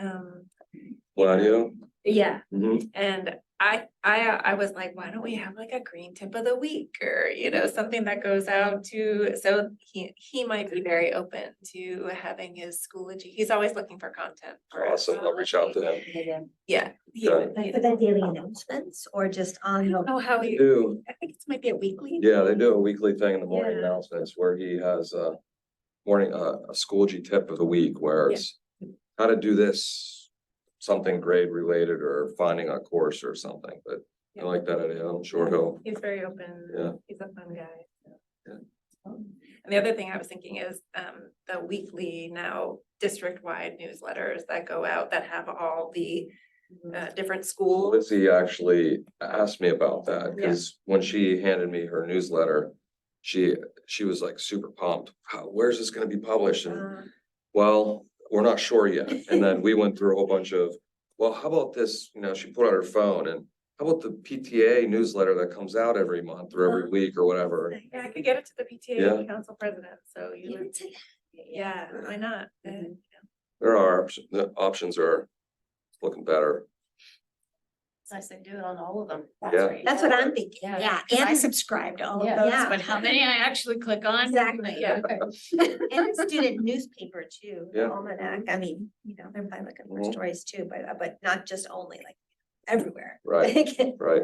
Claudio? Yeah, Mhm. and I was like, why don't we have like a green tip of the week or, something that goes out to, so he might be very open to having his Schoology. He's always looking for content. for us. Awesome, I'll reach out to him. Yeah. Yeah. Like for the daily announcements or just I on don't the. know how They he, do, I think it might be a weekly. yeah, they do a weekly thing in the morning Yeah. announcements where he has a Schoology tip of the week where Yeah. it's how to do this, something grade related or finding a course or something, but I Yeah. like that idea. I'm sure he'll, He's very open. Yeah. He's a fun guy. Yeah. And the other thing I was thinking is, the weekly now district-wide newsletters that go out that have all the different schools. Lizzie actually asked me about that, Yeah. because when she handed me her newsletter, she was like super pumped. Where's this gonna be published? And well, we're not sure yet. And then we went through a whole bunch of, well, how about this? She put out her phone, and how about the PTA newsletter that comes out every month or every week or whatever? Yeah, I could get it to the PTA Yeah. council president, so you, yeah, why not? There are, the options are looking better. It's nice they do it on all of them. Yeah. That's what I'm thinking, Yeah. yeah. Cause I And subscribe to all of Yeah. those, Yeah. but how many I actually click on? Exactly. Yeah. and student newspaper too, the Yeah. almanac. I mean, they're probably looking for Mhm. stories too, but not just only like everywhere. Right, right.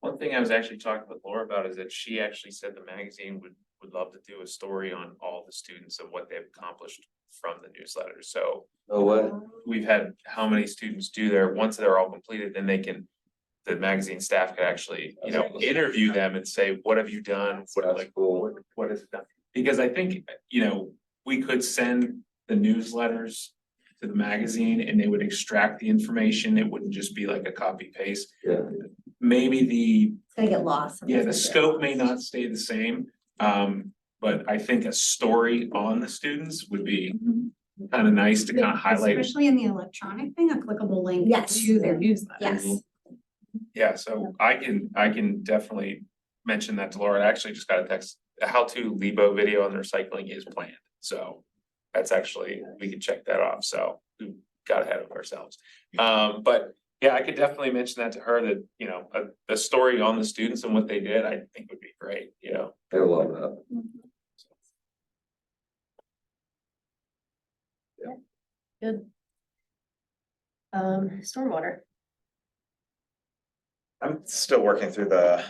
One thing I was actually talking with Laura about is that she actually said the magazine would love to do a story on all the students and what they've accomplished from the newsletter. So No way. we've had how many students do there, once they're all completed, then the magazine staff could actually, interview them and say, what have you done? What, That's like, cool. what has it done? Because I think, we could send the newsletters to the magazine and they would extract the information. It wouldn't just be like a copy paste. Yeah. Maybe It's gonna get lost. the scope may not stay the same. But I think a story on the students would be kind of nice to kind of highlight. Especially in the electronic thing, a clickable link Yes. to their newsletter. Yes. Yeah, so I can definitely mention that to Laura. I actually just got a text, a how-to Lebo video on the recycling is planned. So that's actually, we can check that off. So we got ahead of ourselves. But yeah, I could definitely mention that to her that, a story on the students and what they did, I think would be great, I love that. Good. Stormwater. I'm still working through the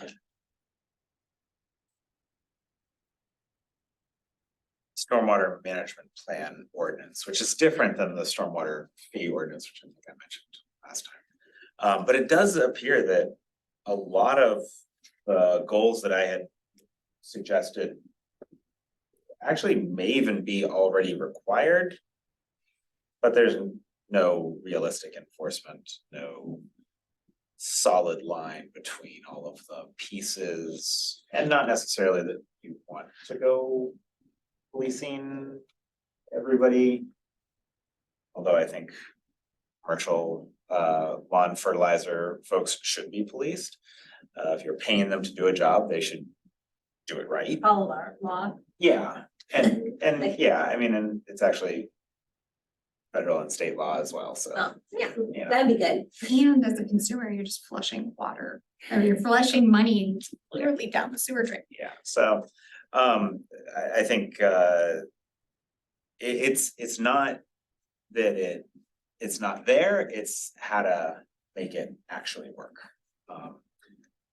stormwater management plan ordinance, which is different than the stormwater fee ordinance, which I think I mentioned last But it does appear that a lot of the goals that I had suggested actually may even be already required. But there's no realistic enforcement, no solid line between all of the pieces, and not necessarily that you want to go policing everybody. Although I think commercial lawn fertilizer folks should be policed. If you're paying them to do a job, they should do it right. Follow our law. Yeah, and yeah, I mean, and it's actually federal and state law as well, so. Oh, yeah, you know. that'd be good. And as a consumer, you're just flushing water, or you're flushing money literally down the sewer drain. Yeah, so, I think, it's not that it's not there, it's how to make it actually work.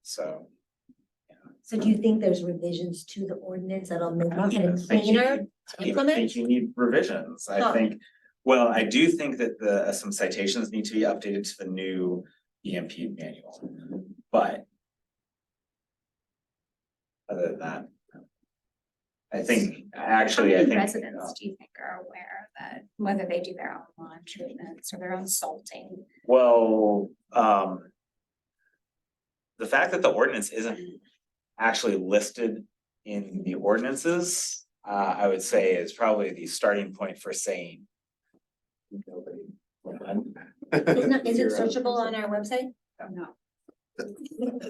So. So do you think there's revisions to the ordinance that'll make I don't it think you cleaner need- to I don't even think implement? you need revisions, I Huh. think, well, I do think that some citations need to be updated to the new EMP manual, but. Other than that. I think, actually, I How many think. residents do you think are aware that whether they do their own lawn treatments or their own salting? Well, the fact that the ordinance isn't actually listed in the ordinances, I would say is probably the starting point for saying. Nobody. Is it searchable on our website? No.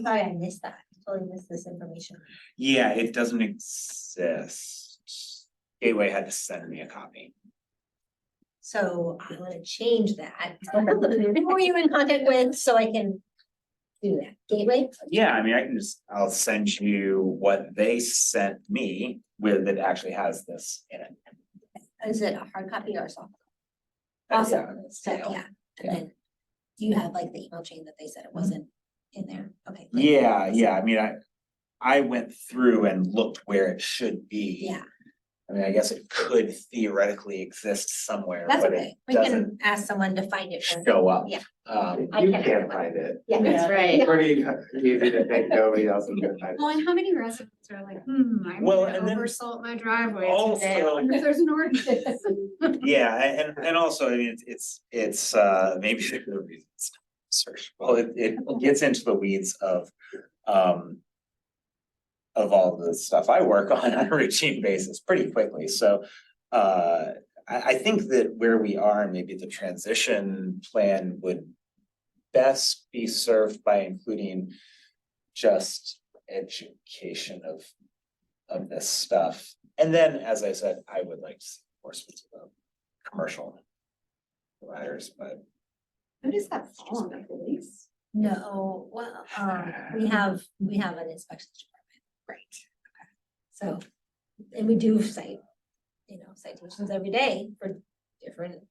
Sorry, I missed that. Totally missed this information. Yeah, it doesn't exist. Gateway had to send me a copy. So I wanna change that. Who are you in contact with so I can do that? Gateway? Yeah, I mean, I'll send you what they sent me with, that actually has this in it. Is it a hard copy or a soft? Yeah, Awesome. it's- So, yeah, and then do you have like the email chain that they said it wasn't in there? Okay. great. Yeah, I mean, I went through and looked where it should be. Yeah, I mean, I guess it could theoretically exist somewhere, that's but okay. it We doesn't can ask someone to find it. for us. show up. Yeah. Um, I You can can't ask find it. Yeah, That's right. Pretty easy to think nobody else is gonna find Well, it. and how many residents are like, I'm Well, gonna and then oversalt my driveway today, I also- wonder if there's an ordinance. yeah, and also, I mean, it's maybe the reason it's not searchable, it gets into the weeds of all the stuff I work on a routine basis pretty quickly, so I think that where we are, maybe the transition plan would best be served by including just education of this stuff. And then, as I said, I would like to see enforcement of commercial providers, but Who does that fall on, the police? no, well, we have an inspections department. Right. So, and we do citations every day for different,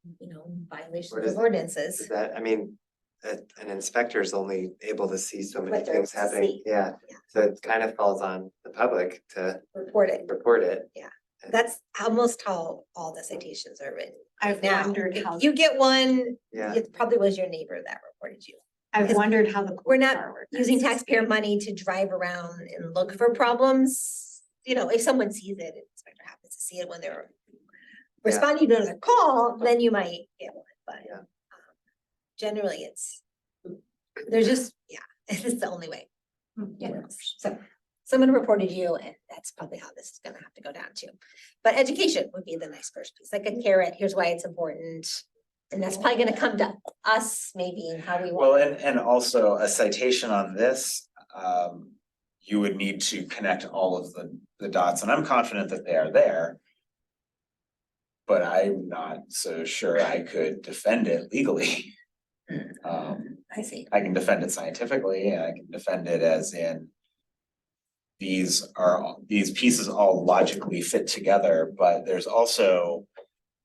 violations What of is- ordinances. Is that, I mean, an inspector is only able to see so many What they're things able to happening, see. yeah. Yeah. So it kind of falls on the public to Report it. report it. That's almost how all the citations are written. I've Now, wondered if how, you get one, Yeah. it probably was your neighbor that reported you. I've wondered how the. We're not car using ordinance is taxpayer being- money to drive around and look for problems. If someone sees it, an inspector happens to see it when they're responding to another call, then you might get one, but Yeah. generally there's just, it's the only way. Yeah. So someone reported you and that's probably how this is gonna have to go down too. But education would be the nice first piece, like a carrot, here's why it's important. And that's probably gonna come to us maybe in how we well, want. and also a citation on this, you would need to connect all of the dots, and I'm confident that they are there. But I'm not so sure I could defend it legally. I see. I can defend it scientifically, and I can defend it as in. These pieces all logically fit together, but there's also,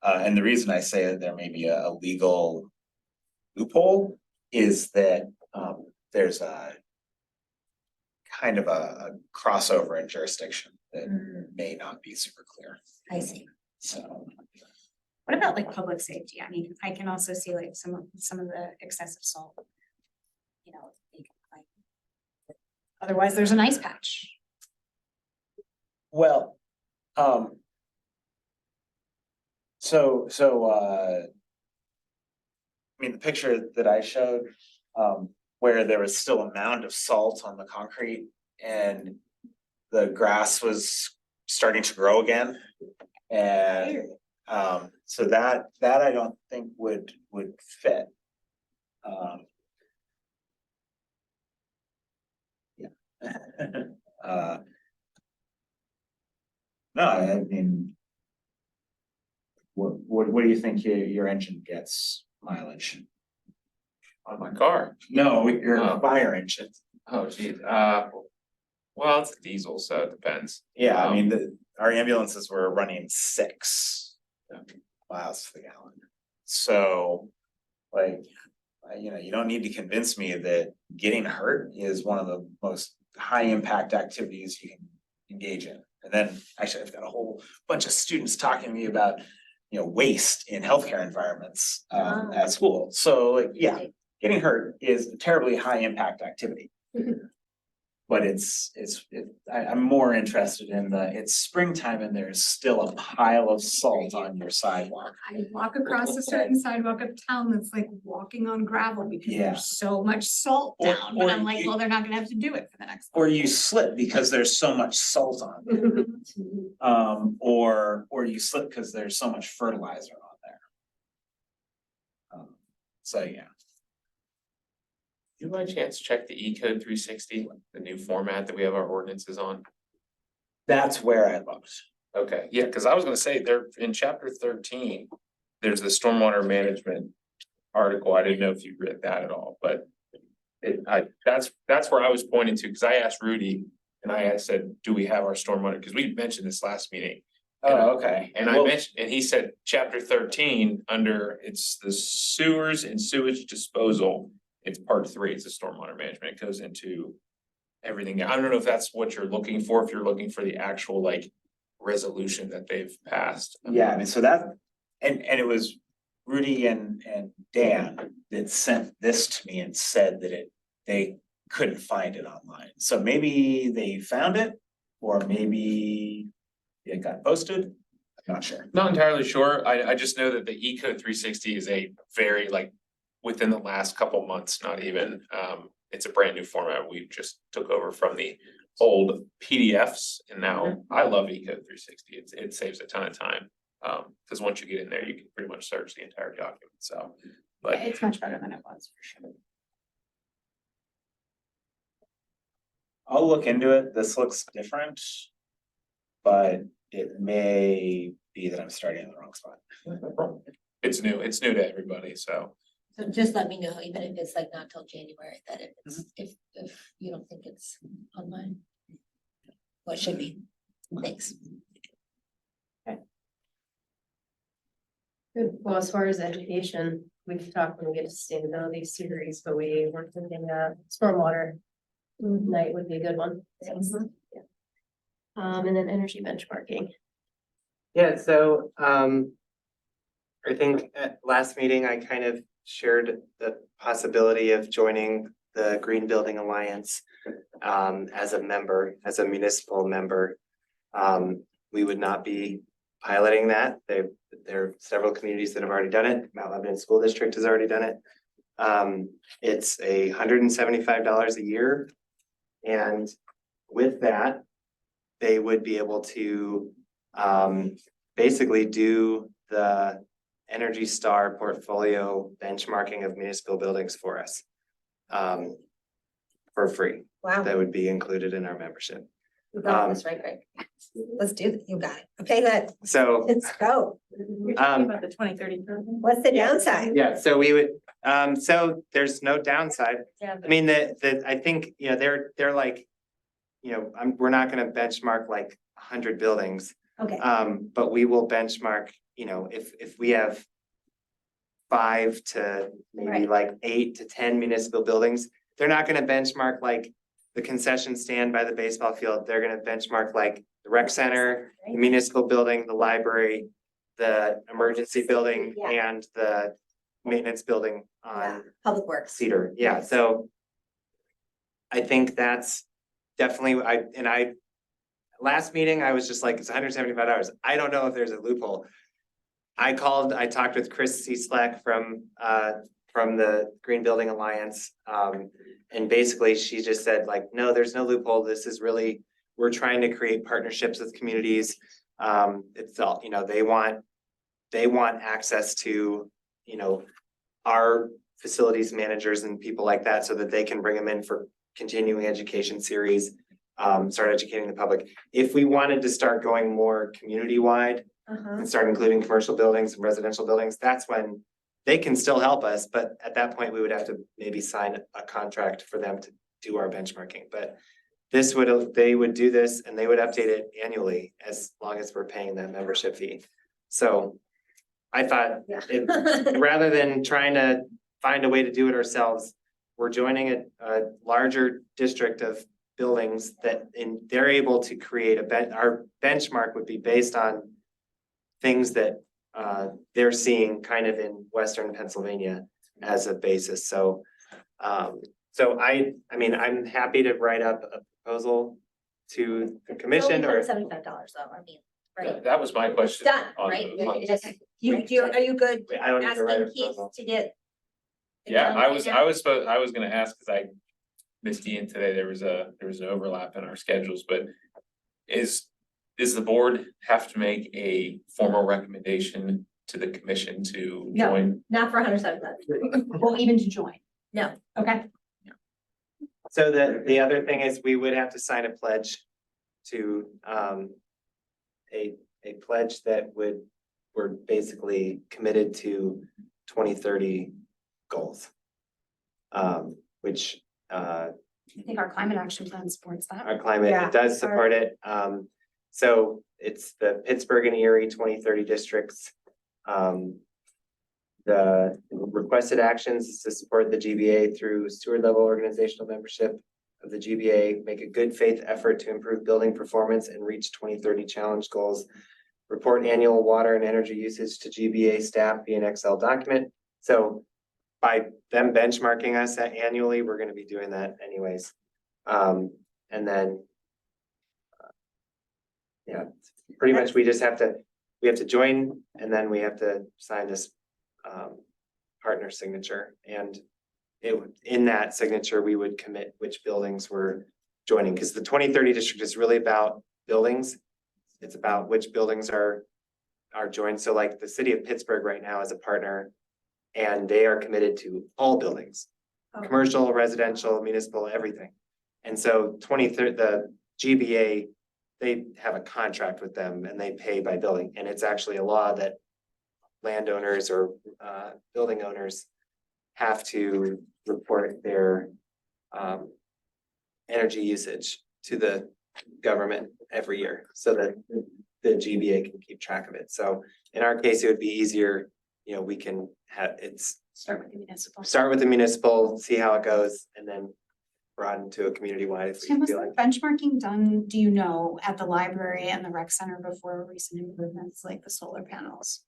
and the reason I say that there may be a legal loophole is that, there's a kind of a crossover in jurisdiction that may not be super clear, I see. so. What about like public safety? I mean, I can also see like some of the excessive salt you know, they can find. Otherwise, there's an ice patch. Well, I mean, the picture that I showed, where there was still a mound of salt on the concrete and the grass was starting to grow again. And, so that I don't think would fit. Yeah. No, I mean. What do you think your engine gets mileage? On my car. No, your Oh. fire engine. Oh, geez, well, it's a diesel, so it depends. Yeah, I mean, our ambulances were running 6 miles to the gallon. So, like, you don't need to convince me that getting hurt is one of the most high impact activities you can engage in. And then, actually, I've got a whole bunch of students talking to me about, waste in healthcare environments at school. So, like, yeah, getting hurt is a terribly high impact activity. But I'm more interested in it's springtime and there's still a pile of salt on your sidewalk. I walk across a certain sidewalk of town that's like walking on gravel because Yeah. there's so much salt Or- down, but or I'm like, you- well, they're not gonna have to do it for the next. Or you slip because there's so much salt on it. Or you slip because there's so much fertilizer on there. So, yeah. You by chance check the E code 360, the new format that we have our ordinances on? That's where I looked. Okay, yeah, cause I was gonna say there in chapter 13, there's the stormwater management article. I didn't know if you read that at all, but that's where I was pointing to, cause I asked Rudy and I said, do we have our stormwater? Cause we mentioned this last meeting. Oh, okay. And I Well, mentioned, and he said, chapter 13 it's the sewers and sewage disposal. It's part 3, it's a stormwater management. It goes into everything. I don't know if that's what you're looking for, if you're looking for the actual like resolution that they've passed. Yeah, I mean, so that, and it was Rudy and Dan that sent this to me and said that they couldn't find it online. So maybe they found it, or maybe it got posted. I'm not sure. Not entirely sure. I just know that the E code 360 is a very like within the last couple months, not even, it's a brand new format. We just took over from the old PDFs and now I love E code 360. It saves a ton of time. Cause once you get in there, you can pretty much search the entire document, so. But It's much better than it was for sure. I'll look into it. This looks different. But it may be that I'm starting in the wrong spot. it's new to everybody, so. So just let me know, even if it's like not till January, that if you don't think it's online. What should be, thanks. Good. Well, as far as education, we've talked when we get to sustainability series, but we were thinking stormwater night would be a good one. Mhm. Yeah. And then energy benchmarking. Yeah, so I think at last meeting, I kind of shared the possibility of joining the Green Building Alliance as a member, as a municipal member. We would not be piloting that. There are several communities that have already done it. Mount Lebanon School District has already done it. It's $175 a year. And with that, they would be able to basically do the Energy Star portfolio benchmarking of municipal buildings for us for free. Wow, That would be included in our membership. you got this right, Greg. Let's do it, you got it. Okay, So let's go. About the 2030 program. What's the downside? yeah, so we would, so there's no downside. I mean, I think, they're like, we're not gonna benchmark like 100 buildings. Okay, But we will benchmark, if we have 5 to maybe Right. like 8 to 10 municipal buildings, they're not gonna benchmark like the concession stand by the baseball field. They're gonna benchmark like the rec center, the municipal building, the library, the emergency building, Yeah. and the maintenance building yeah, on Public Works. Cedar. Yeah, so I think that's definitely, last meeting, I was just like, it's $175. I don't know if there's a loophole. I talked with Chris Cieslak from the Green Building Alliance. And basically she just said like, no, there's no loophole. This is really, we're trying to create partnerships with communities. It's all, they want access to, our facilities managers and people like that so that they can bring them in for continuing education series, start educating the public. If we wanted to start going more community-wide and start including commercial buildings and residential buildings, that's when they can still help us, but at that point, we would have to maybe sign a contract for them to do our benchmarking, but they would do this and they would update it annually as long as we're paying that membership fee. So I thought, rather than trying to find a way to do it ourselves, we're joining a larger district of buildings they're able to create our benchmark would be based on things that they're seeing kind of in Western Pennsylvania as a basis. So, I'm happy to write up a proposal to the commission or. $75 though, I mean, right? That was my question. Done, on- right? on- It's just- are you good I don't need to write a asking Keith proposal. to get? it Yeah, done I right was now? gonna ask, cause I missed Ian today, there was an overlap in our schedules, but does the board have to make a formal recommendation to the commission to No. join? Not for $175. Well, even to join. No. Okay. So the other thing is we would have to sign a pledge to, a pledge that we're basically committed to 2030 goals. Which, I think our climate action plan supports that. our climate, Yeah, it does support it. So it's the Pittsburgh and Erie 2030 districts. The requested actions is to support the GBA through steward level organizational membership of the GBA, make a good faith effort to improve building performance and reach 2030 challenge goals. Report annual water and energy usage to GBA staff via an Excel document. So by them benchmarking us annually, we're gonna be doing that anyways. And then yeah, pretty much we have to join and then we have to sign this partner signature, and in that signature, we would commit which buildings we're joining, because the 2030 district is really about buildings. It's about which buildings are joined. So like the city of Pittsburgh right now is a partner and they are committed to all buildings, commercial, residential, municipal, everything. And so the GBA, they have a contract with them and they pay by building. And it's actually a law that landowners or building owners have to report their energy usage to the government every year so that the GBA can keep track of it. So in our case, it would be easier, we can Start with the municipal. start with the municipal, see how it goes, and then broaden to a community wide if Tim, we was feel the like. benchmarking done, do you know, at the library and the rec center before recent improvements like the solar panels?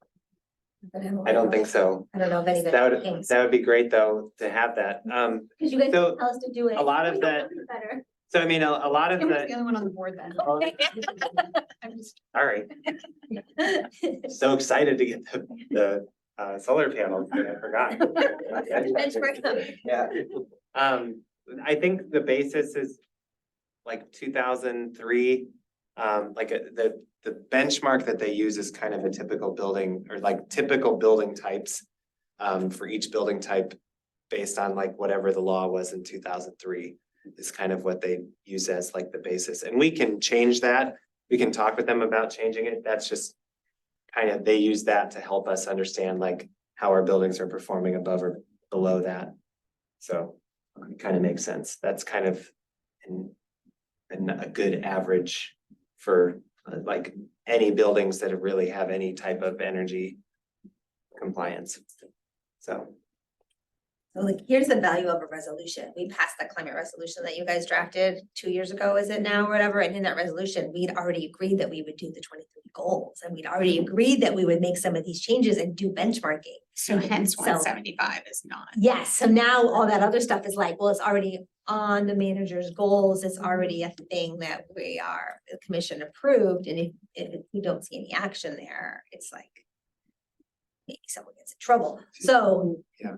I don't think so. I don't know if anybody thinks. That would be great though, to have that. Cause you guys so tell us to do it. a lot of We know that- better. So I mean, a lot of Kim was the the, other one on the board then. I'm just- all right, so excited to get the solar panels, that I forgot. Benchmark them. Yeah, I think the basis is like 2003. The benchmark that they use is kind of a typical building or like typical building types. For each building type based on like whatever the law was in 2003 is kind of what they use as like the basis. And we can change that. We can talk with them about changing it. That's just kind of, they use that to help us understand like how our buildings are performing above or below that. So it kind of makes sense. That's kind of a good average for like any buildings that really have any type of energy compliance. So Like, here's the value of a resolution. We passed that climate resolution that you guys drafted 2 years ago, is it now, or whatever? And in that resolution, we'd already agreed that we would do the 2030 goals. And we'd already agreed that we would make some of these changes and do benchmarking. So hence So- 175 is not. Yes, so now all that other stuff is like, well, it's already on the manager's goals. It's already a thing that the commission approved. And if we don't see any action there, it's like maybe someone gets in trouble. So Yeah.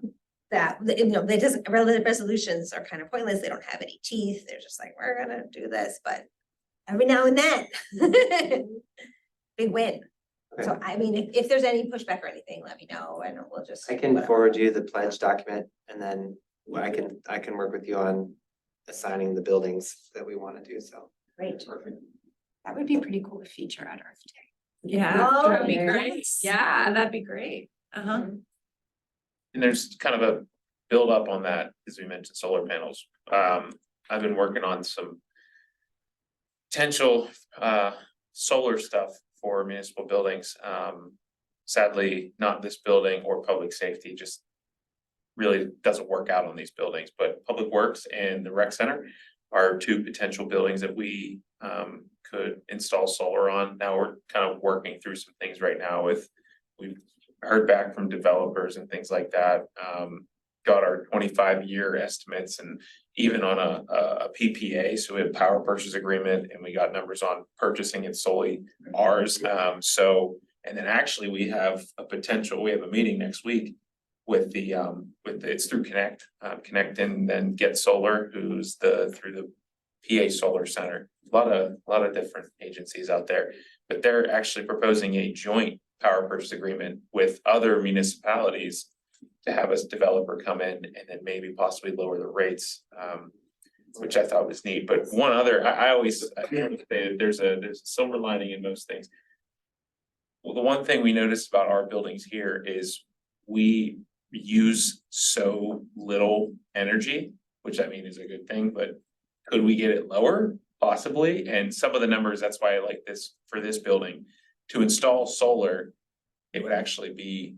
that, they just, relative resolutions are kind of pointless. They don't have any teeth. They're just like, we're gonna do this, but every now and then, big win. So Okay. I mean, if there's any pushback or anything, let me know and we'll just. I can whatever. forward you the pledge document and then I can work with you on assigning the buildings that we wanna do, so. Great. That would be pretty cool to feature at Earth Day. Yeah, Oh, that'd be yes. great. Yeah, that'd be great. Uh-huh. And there's kind of a build up on that, as we mentioned, solar panels. I've been working on some potential solar stuff for municipal buildings. Sadly, not this building or public safety, just really doesn't work out on these buildings, but Public Works and the rec center are two potential buildings that we could install solar on. Now we're kind of working through some things right now we've heard back from developers and things like that. Got our 25-year estimates and even on a PPA, so we have power purchase agreement and we got numbers on purchasing it solely ours. And then actually we have a meeting next week with it's through Connect, Connect and then Get Solar, who's through the PA Solar Center. A lot of different agencies out there, but they're actually proposing a joint power purchase agreement with other municipalities to have a developer come in and then maybe possibly lower the rates, which I thought was neat. But one other, I always say there's a silver lining in most things. Well, the one thing we noticed about our buildings here is we use so little energy, which I mean is a good thing, but could we get it lower? Possibly. And some of the numbers, that's why I like this for this building. To install solar, it would actually be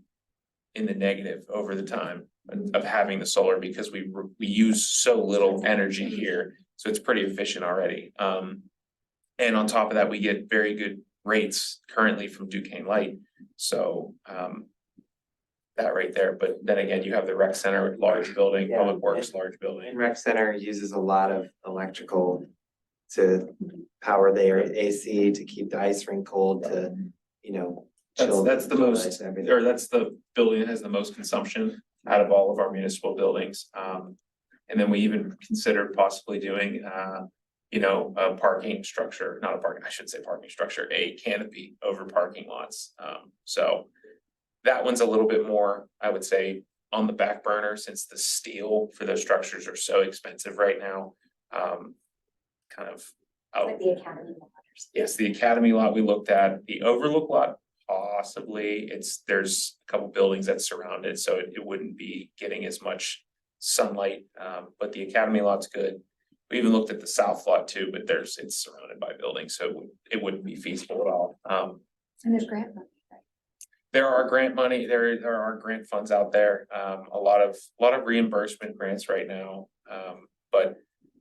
in the negative over the time of having the solar because we use so little energy here. So it's pretty efficient already. And on top of that, we get very good rates currently from Duquesne Light. So that right there. But then again, you have the rec center, large building, Yeah. Public Works, large building. And rec center uses a lot of electrical to power their AC, to keep the ice rink cold, to, chill. That's the chill most, ice and everything. or that's the building that has the most consumption out of all of our municipal buildings. And then we even considered possibly doing, a parking structure, not a parking, I shouldn't say parking structure, a canopy over parking lots. So that one's a little bit more, I would say, on the back burner since the steel for those structures are so expensive right now. Kind of. Like the academy. Yes, the academy lot we looked at, the overlook lot, possibly, there's a couple buildings that surround it, so it wouldn't be getting as much sunlight, but the academy lot's good. We even looked at the south lot too, but it's surrounded by buildings, so it wouldn't be feasible at all. And there's grant money, right? There are grant money, there are grant funds out there, a lot of reimbursement grants right now. But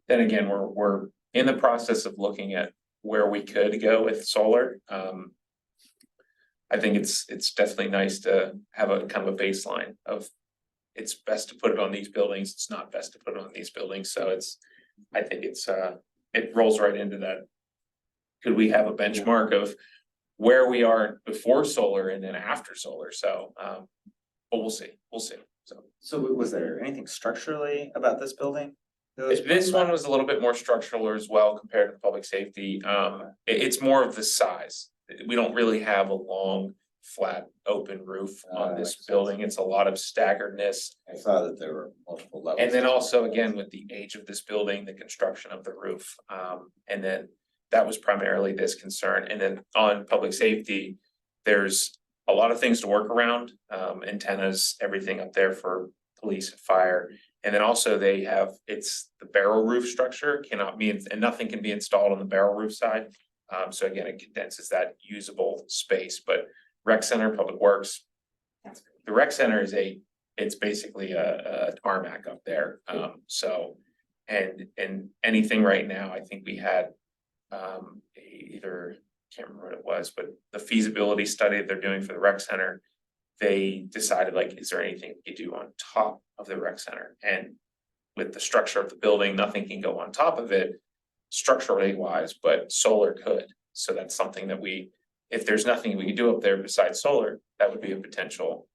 then again, we're in the process of looking at where we could go with solar. I think it's definitely nice to have a kind of a baseline of it's best to put it on these buildings, it's not best to put it on these buildings, so I think it rolls right into that. Could we have a benchmark of where we are before solar and then after solar? So, but we'll see, so. So was there anything structurally about this building? that was This brought one up? was a little bit more structural as well compared to the public safety. It's more of the size. We don't really have a long, flat, open roof on this makes sense. building. It's a lot of staggeredness. I saw that there were multiple levels. And then also, again, with the age of this building, the construction of the roof, and then that was primarily this concern. And then on public safety, there's a lot of things to work around, antennas, everything up there for police and fire. And then also it's the barrel roof structure cannot be, and nothing can be installed on the barrel roof side. So again, it condenses that usable space, but rec center, Public Works. The rec center is a It's basically a tarmac up there, so. And anything right now, I think we had, either, can't remember what it was, but the feasibility study that they're doing for the rec center. They decided like, is there anything we could do on top of the rec center? And with the structure of the building, nothing can go on top of it structurally wise, but solar could. So that's something that if there's nothing we could do up there besides solar, that would be a potential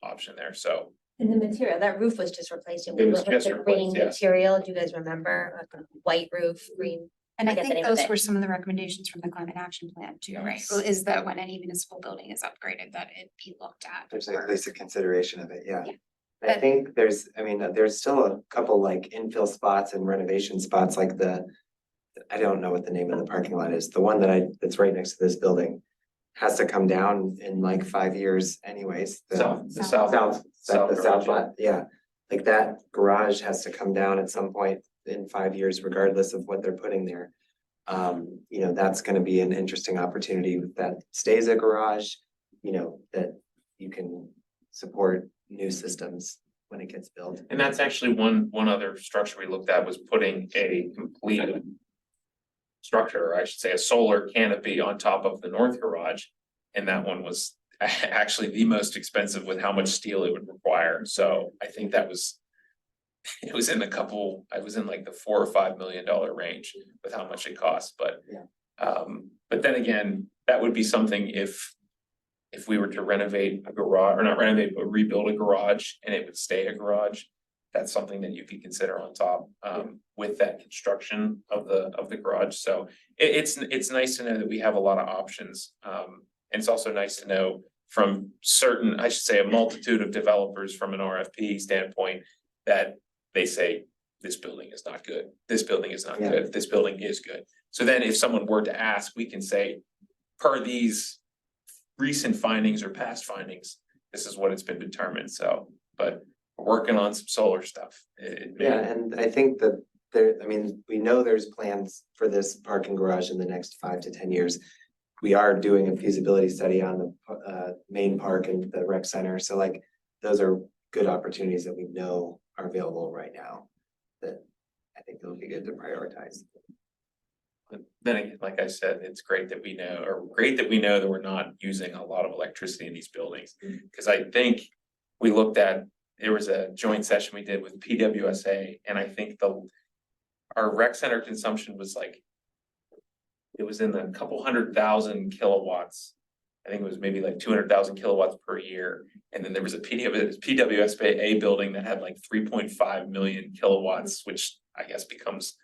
option there, so. And the material, that roof was just replaced. It was with just the green replaced, yes. material, do you guys remember? Like a white roof, green. And I forget the think name of those it. were some of the recommendations from the climate action plan too, right? Yes. Well, is that when any municipal building is upgraded, that it be looked at? There's for- at least a consideration of it, yeah. Yeah. I But- think there's still a couple like infill spots and renovation spots like I don't know what the name of the parking lot is, the one that's right next to this building. Has to come down in like 5 years anyways. The South the south garage. lot, yeah. Like that garage has to come down at some point in 5 years, regardless of what they're putting there. That's gonna be an interesting opportunity that stays a garage, that you can support new systems when it gets built. And that's actually one other structure we looked at was putting a complete structure, or I should say a solar canopy on top of the north garage. And that one was actually the most expensive with how much steel it would require. So I think it was in I was in like the $4 or $5 million range with how much it costs, but. But then again, that would be something if we were to renovate a garage, or not renovate, but rebuild a garage and it would stay a garage. That's something that you could consider on top, with that construction of the garage. So it's nice to know that we have a lot of options. And it's also nice to know from certain, I should say, a multitude of developers from an RFP standpoint that they say, this building is not good, this building is not Yeah. good, this building is good. So then if someone were to ask, we can say, per these recent findings or past findings, this is what it's been determined, so, but we're working on some solar stuff. Yeah, and I think that we know there's plans for this parking garage in the next 5 to 10 years. We are doing a feasibility study on the main park and the rec center, so like, those are good opportunities that we know are available right now. That I think it'll be good to prioritize. But then again, like I said, it's great that we know that we're not using a lot of electricity in these buildings. Cause I think we looked at, there was a joint session we did with PWSA, and I think our rec center consumption was like, it was in the couple 100,000 kilowatts. I think it was maybe like 200,000 kilowatts per year. And then there was a PWSA building that had like 3.5 million kilowatts, which I guess becomes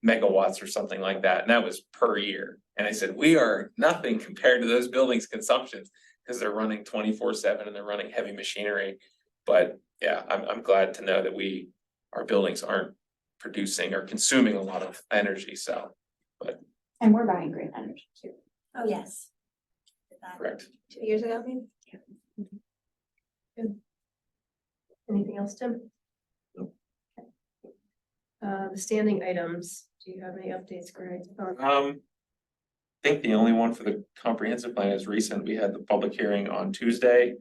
megawatts or something like that. And that was per year. And I said, we are nothing compared to those buildings' consumptions because they're running 24/7 and they're running heavy machinery. But yeah, I'm glad to know that our buildings aren't producing or consuming a lot of energy. So, And we're buying green energy too. Oh, yes. Did that correct. 2 years ago, maybe? Anything else, Tim? Nope. The standing items, do you have any updates, Greg? I think the only one for the comprehensive plan is recent. We had the public hearing on Tuesday.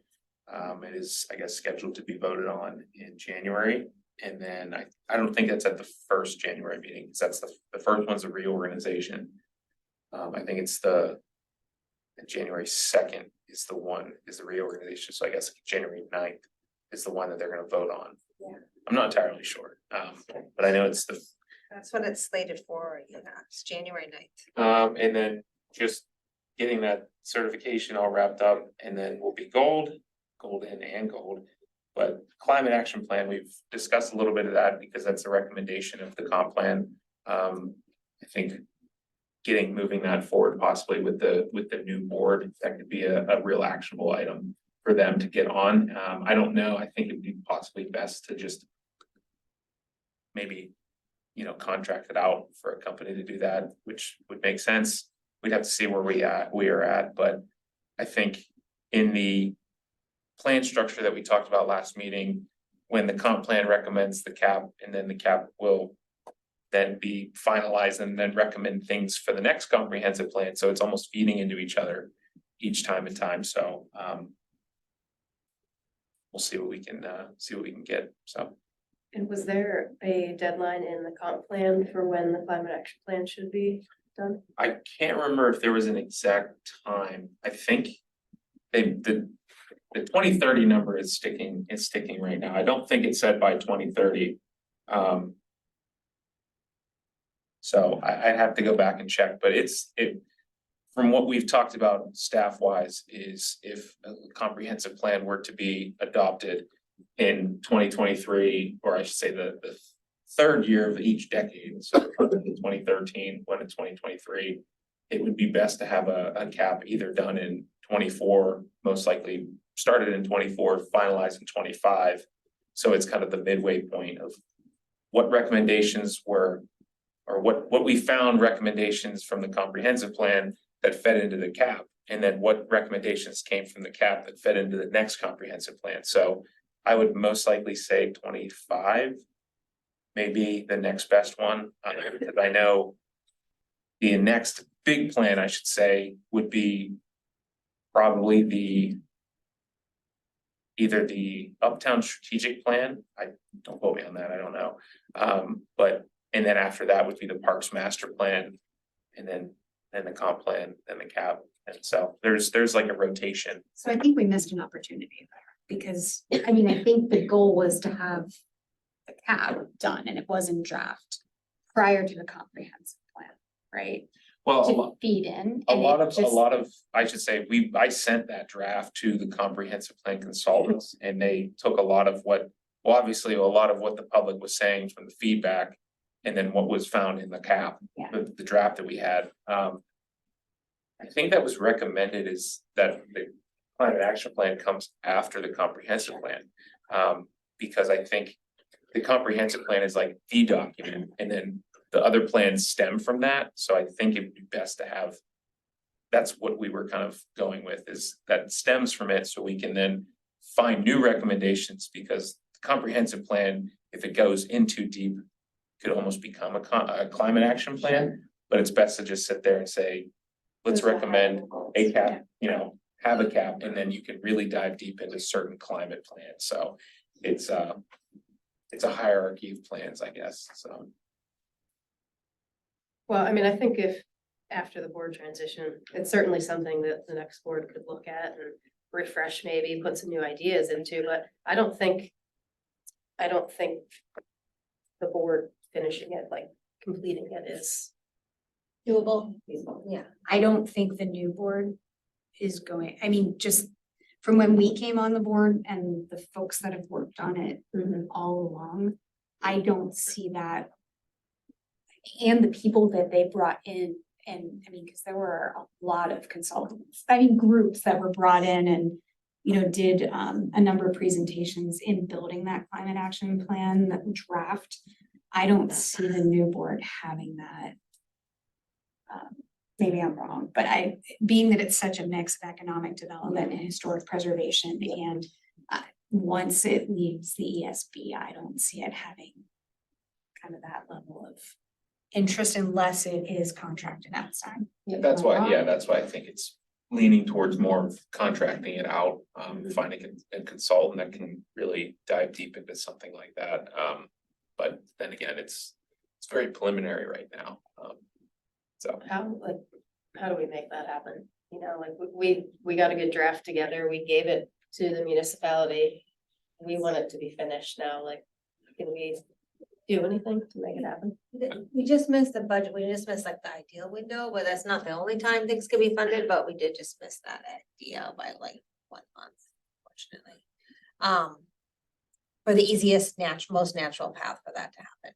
It is, I guess, scheduled to be voted on in January. And then I don't think that's at the first January meeting, because that's the first one's a reorganization. I think it's the January 2nd is the reorganization. So I guess January 9th is the one that they're gonna vote on. Yeah. I'm not entirely sure, but I know it's That's what it's slated for, it's January 9th. and then just getting that certification all wrapped up, and then we'll be golden and gold. But climate action plan, we've discussed a little bit of that because that's a recommendation of the comp plan. I think moving that forward possibly with the new board, that could be a real actionable item for them to get on. I don't know, I think it'd be possibly best to just maybe, contract it out for a company to do that, which would make sense. We'd have to see where we are at, but I think in the plan structure that we talked about last meeting, when the comp plan recommends the cap, and then the cap will then be finalized and then recommend things for the next comprehensive plan. So it's almost feeding into each other each time. So we'll see what we can get, so. And was there a deadline in the comp plan for when the climate action plan should be done? I can't remember if there was an exact time. I think the 2030 number is sticking right now. I don't think it said by 2030. So I'd have to go back and check, but from what we've talked about staff wise is if a comprehensive plan were to be adopted in 2023, or I should say the third year of each decade, so 2013, went in 2023, it would be best to have a cap either done in 24, most likely started in 24, finalized in 25. So it's kind of the midway point of what recommendations were, or what we found recommendations from the comprehensive plan that fed into the cap, and then what recommendations came from the cap that fed into the next comprehensive plan. So I would most likely say 25, maybe the next best one, because I know the next big plan, I should say, would be probably either the Uptown Strategic Plan. Don't quote me on that, I don't know. And then after that would be the Parks Master Plan, and then the comp plan, then the cap. And so there's like a rotation. So I think we missed an opportunity there, because, I mean, I think the goal was to have the cap done, and it was in draft prior to the comprehensive plan, right? Well, To feed in. a and lot it of, just- I should say, I sent that draft to the comprehensive plan consultants, and they took a lot of what the public was saying from the feedback. And then what was found in the cap, Yeah. the draft that we had. I think that was recommended is that the climate action plan comes after the comprehensive plan. Because I think the comprehensive plan is like the document, and then the other plans stem from that. So I think it'd be best to have. That's what we were kind of going with, is that stems from it, so we can then find new recommendations, because the comprehensive plan, if it goes in too deep, could almost become a climate action plan, but it's best to just sit there and say, let's recommend a cap, have a cap, and then you can really dive deep into certain climate plans. So it's a hierarchy of plans, I guess, so. Well, I mean, I think if after the board transition, it's certainly something that the next board could look at and refresh, maybe put some new ideas into, but I don't think the board finishing it, like completing it, is Doable. feasible. Yeah. I don't think the new board is going, I mean, just from when we came on the board and the folks that have worked on it all along, I don't see that. And the people that they brought in, and I mean, because there were a lot of consultants, groups that were brought in and, did a number of presentations in building that climate action plan, that draft. I don't see the new board having that. Maybe I'm wrong, but being that it's such a mix of economic development and historic preservation, and once it leaves the ESB, I don't see it having kind of that level of interest unless it is contracted outside. That's why I think it's leaning towards more of contracting it out, finding a consultant that can really dive deep into something like that. But then again, it's very preliminary right now. So. How do we make that happen? We got a good draft together, we gave it to the municipality. We want it to be finished now, can we do anything to make it happen? We just missed the budget, we just missed like the ideal window, but that's not the only time things can be funded, but we did just miss that idea by like 1 month, unfortunately. For the easiest, most natural path for that to happen.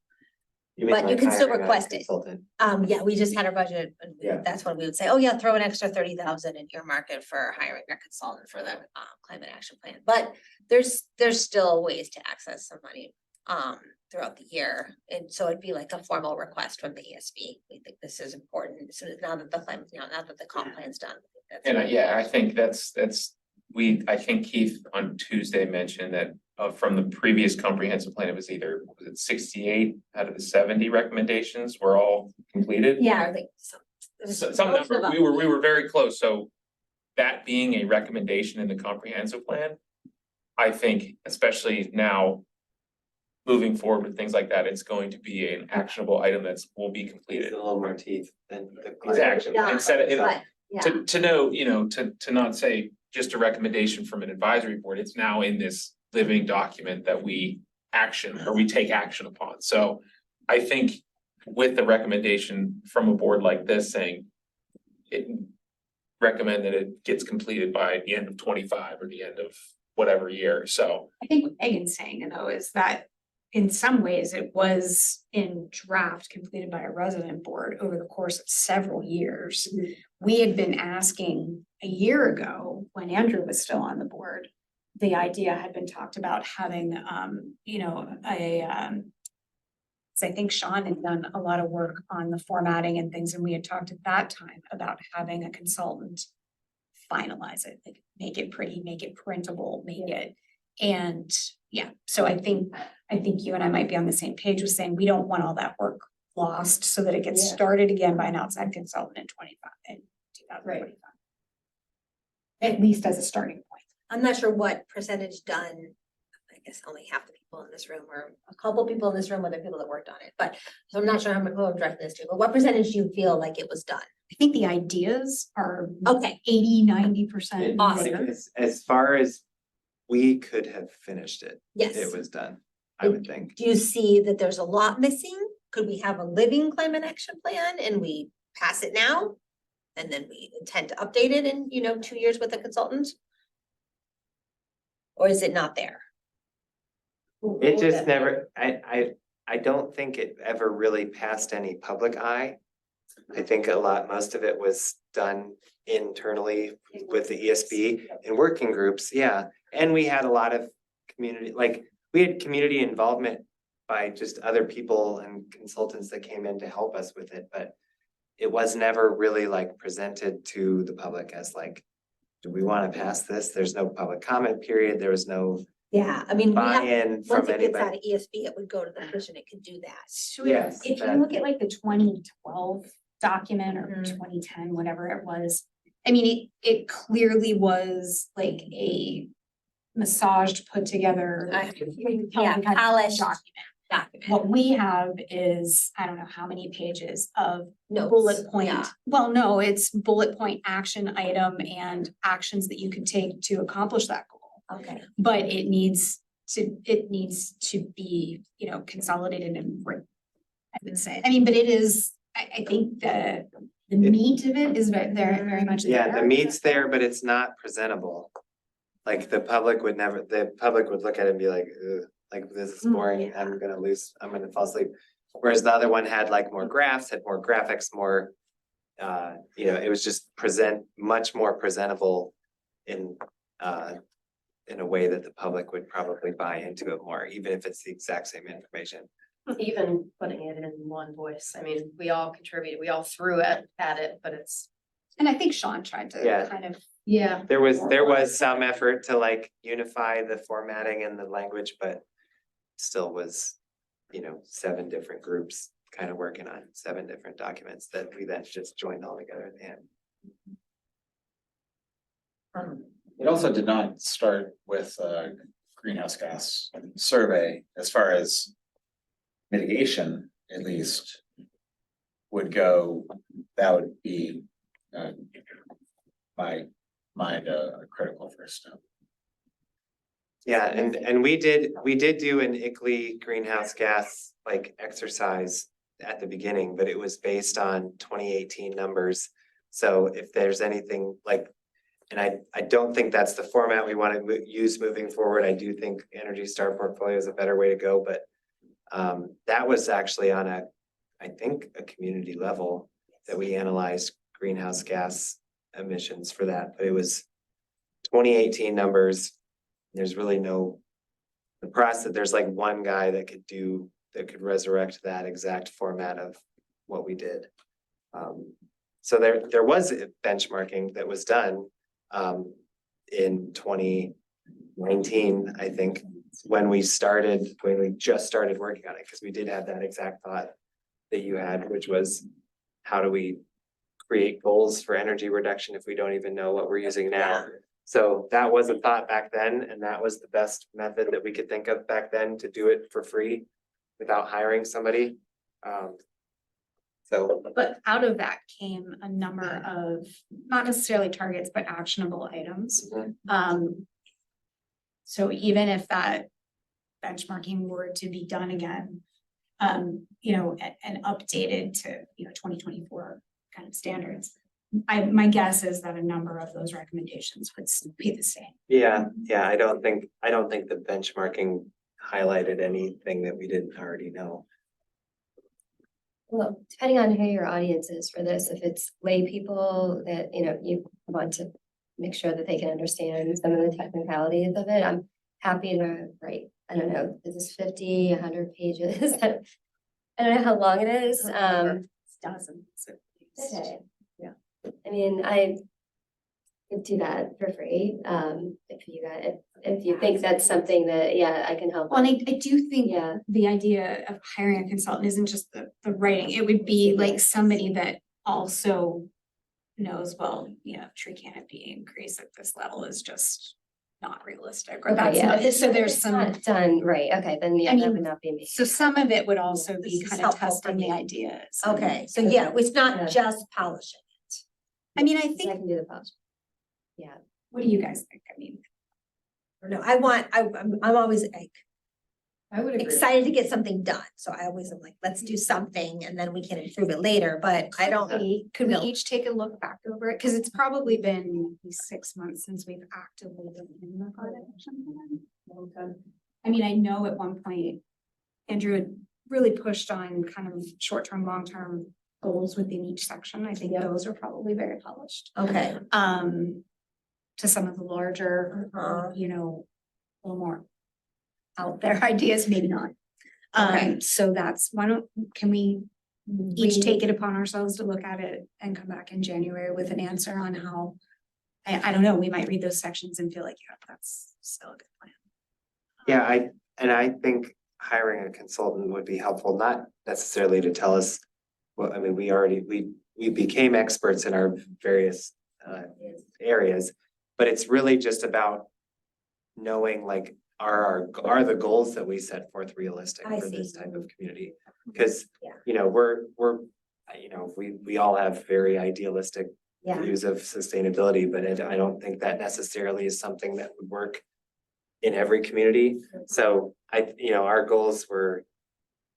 You mean But you like can still hiring a request it. consultant? Yeah, we just had our budget, and Yeah. that's when we would say, oh yeah, throw an extra 30,000 in your market for hiring a consultant for the climate action plan. But there's still ways to access some money throughout the year. And so it'd be like a formal request from the ESB. We think this is important. So now that the comp plan's done. And I think I think Keith on Tuesday mentioned that from the previous comprehensive plan, it was 68 out of the 70 recommendations were all completed. Yeah, like Some number, we were very close, so that being a recommendation in the comprehensive plan, I think especially now. Moving forward with things like that, it's going to be an actionable item that's will be It's completed. a little more teeth than the. It's action, Yeah, instead of, but, yeah. to know, to not say just a recommendation from an advisory board, it's now in this living document that we take action upon. So I think with the recommendation from a board like this saying it recommend that it gets completed by the end of 25 or the end of whatever year, so. I think what Megan's saying though is that in some ways it was in draft completed by a resident board over the course of several years. We had been asking a year ago, when Andrew was still on the board, the idea had been talked about having, so I think Sean had done a lot of work on the formatting and things, and we had talked at that time about having a consultant finalize it, like make it pretty, make it printable, make it. And yeah, so I think you and I might be on the same page with saying we don't want all that work lost so that it gets Yeah. started again by an outside consultant in 2025. At least as a starting point. I'm not sure what percentage done. I guess only half the people in this room, or a couple people in this room, were the people that worked on it, but so I'm not sure how many people I'm directing this to, but what percentage do you feel like it was done? I think the ideas are Okay, 80-90%. Awesome. there. As far as we could have finished it, yes. it was done, I would think. Do you see that there's a lot missing? Could we have a living climate action plan and we pass it now? And then we intend to update it in, 2 years with a consultant? Or is it not there? It just never, I don't think it ever really passed any public eye. I think most of it was done internally with the ESB and working groups, yeah. And we had a lot of we had community involvement by just other people and consultants that came in to help us with it, but it was never really presented to the public as do we want to pass this? There's no public comment period, there was no Yeah, I mean, we have, buy-in once from it gets out anybody. of ESB, it would go to the commission, it could do that. So Yes, if you that- look at like the 2012 document or Mhm. 2010, whatever it was. I mean, it clearly was like a massaged, put together. Yeah, polished Document. document. What we have is, I don't know how many pages of Notes, bullet point. yeah. Well, no, it's bullet point action item and actions that you can take to accomplish that goal. Okay, But it needs to be, consolidated and written. I would say, I mean, but it is, I think the meat of it is very much. Yeah, the there. meat's there, but it's not presentable. The public would look at it and be like, ugh, this is boring, I'm gonna fall asleep. Whereas the other one had more graphs, had more graphics, more, it was just much more presentable in a way that the public would probably buy into it more, even if it's the exact same information. Even putting it in one voice, I mean, we all contributed, we all threw at it, but it's, And I think Sean tried to Yeah. kind of, yeah. There was some effort to unify the formatting and the language, but still was, 7 different groups kind of working on 7 different documents that we then just joined all together at the end. It also did not start with a greenhouse gas survey as far as mitigation, at least, would go. That would be my mind a critical first step. Yeah, and we did do an ICLEI greenhouse gas exercise at the beginning, but it was based on 2018 numbers. So if there's anything and I don't think that's the format we want to use moving forward. I do think Energy Star portfolio is a better way to go, but that was actually on I think a community level that we analyzed greenhouse gas emissions for that, but it was 2018 numbers. There's really the process, there's one guy that could resurrect that exact format of what we did. So there was a benchmarking that was done in 2019, I think, when we just started working on it, because we did have that exact thought that you had, which was how do we create goals for energy reduction if we don't even know what we're using now? So that was a thought back then, and that was the best method that we could think of back then to do it for free without hiring somebody. So, But out of that came a number of, not necessarily targets, but actionable items. Mhm. So even if that benchmarking were to be done again, and updated to, 2024 kind of standards. My guess is that a number of those recommendations would be the same. yeah, I don't think the benchmarking highlighted anything that we didn't already know. Well, depending on who your audience is for this, if it's lay people that, you want to make sure that they can understand some of the technicalities of it, I'm happy to write, I don't know, is this 50, 100 pages? I don't know how long it is, It's dozens at least. okay, yeah. I mean, I could do that for free, if you think that's something that, yeah, I can help. Well, and I do think Yeah, the idea of hiring a consultant isn't just the writing, it would be like somebody that also knows, well, tree canopy increase at this level is just not realistic, or okay, that's yeah, not, it's, so there's it's some. not done, right, okay, then yeah, I that mean, would not be me. So some of it would also This be is kind of helpful for testing the me. ideas. Okay, so yeah, it's Yeah. not just polishing. I mean, I I think, can do the polish. Yeah, what do you guys think? I mean, Or no, I'm always like I would agree. excited to get something done, so I always am like, let's do something and then we can improve it later, but I don't. could we No. each take a look back over it? Cause it's probably been 6 months since we've actively been in the climate action plan. I mean, I know at one point Andrew had really pushed on kind of short-term, long-term goals within each section. I think those are probably very polished. Okay. To some of the larger, Uh-huh. a little more out there ideas, maybe not. Okay. So can we each We- take it upon ourselves to look at it and come back in January with an answer on how? I don't know, we might read those sections and feel like, yeah, that's still a good plan. Yeah, I think hiring a consultant would be helpful, not necessarily to tell us. Well, I mean, we became experts in our various areas, but it's really just about knowing like, are the goals that we set forth realistic I for this see. type of community? Cause, Yeah. we all have very idealistic Yeah, views of sustainability, but I don't think that necessarily is something that would work in every community. So our goals were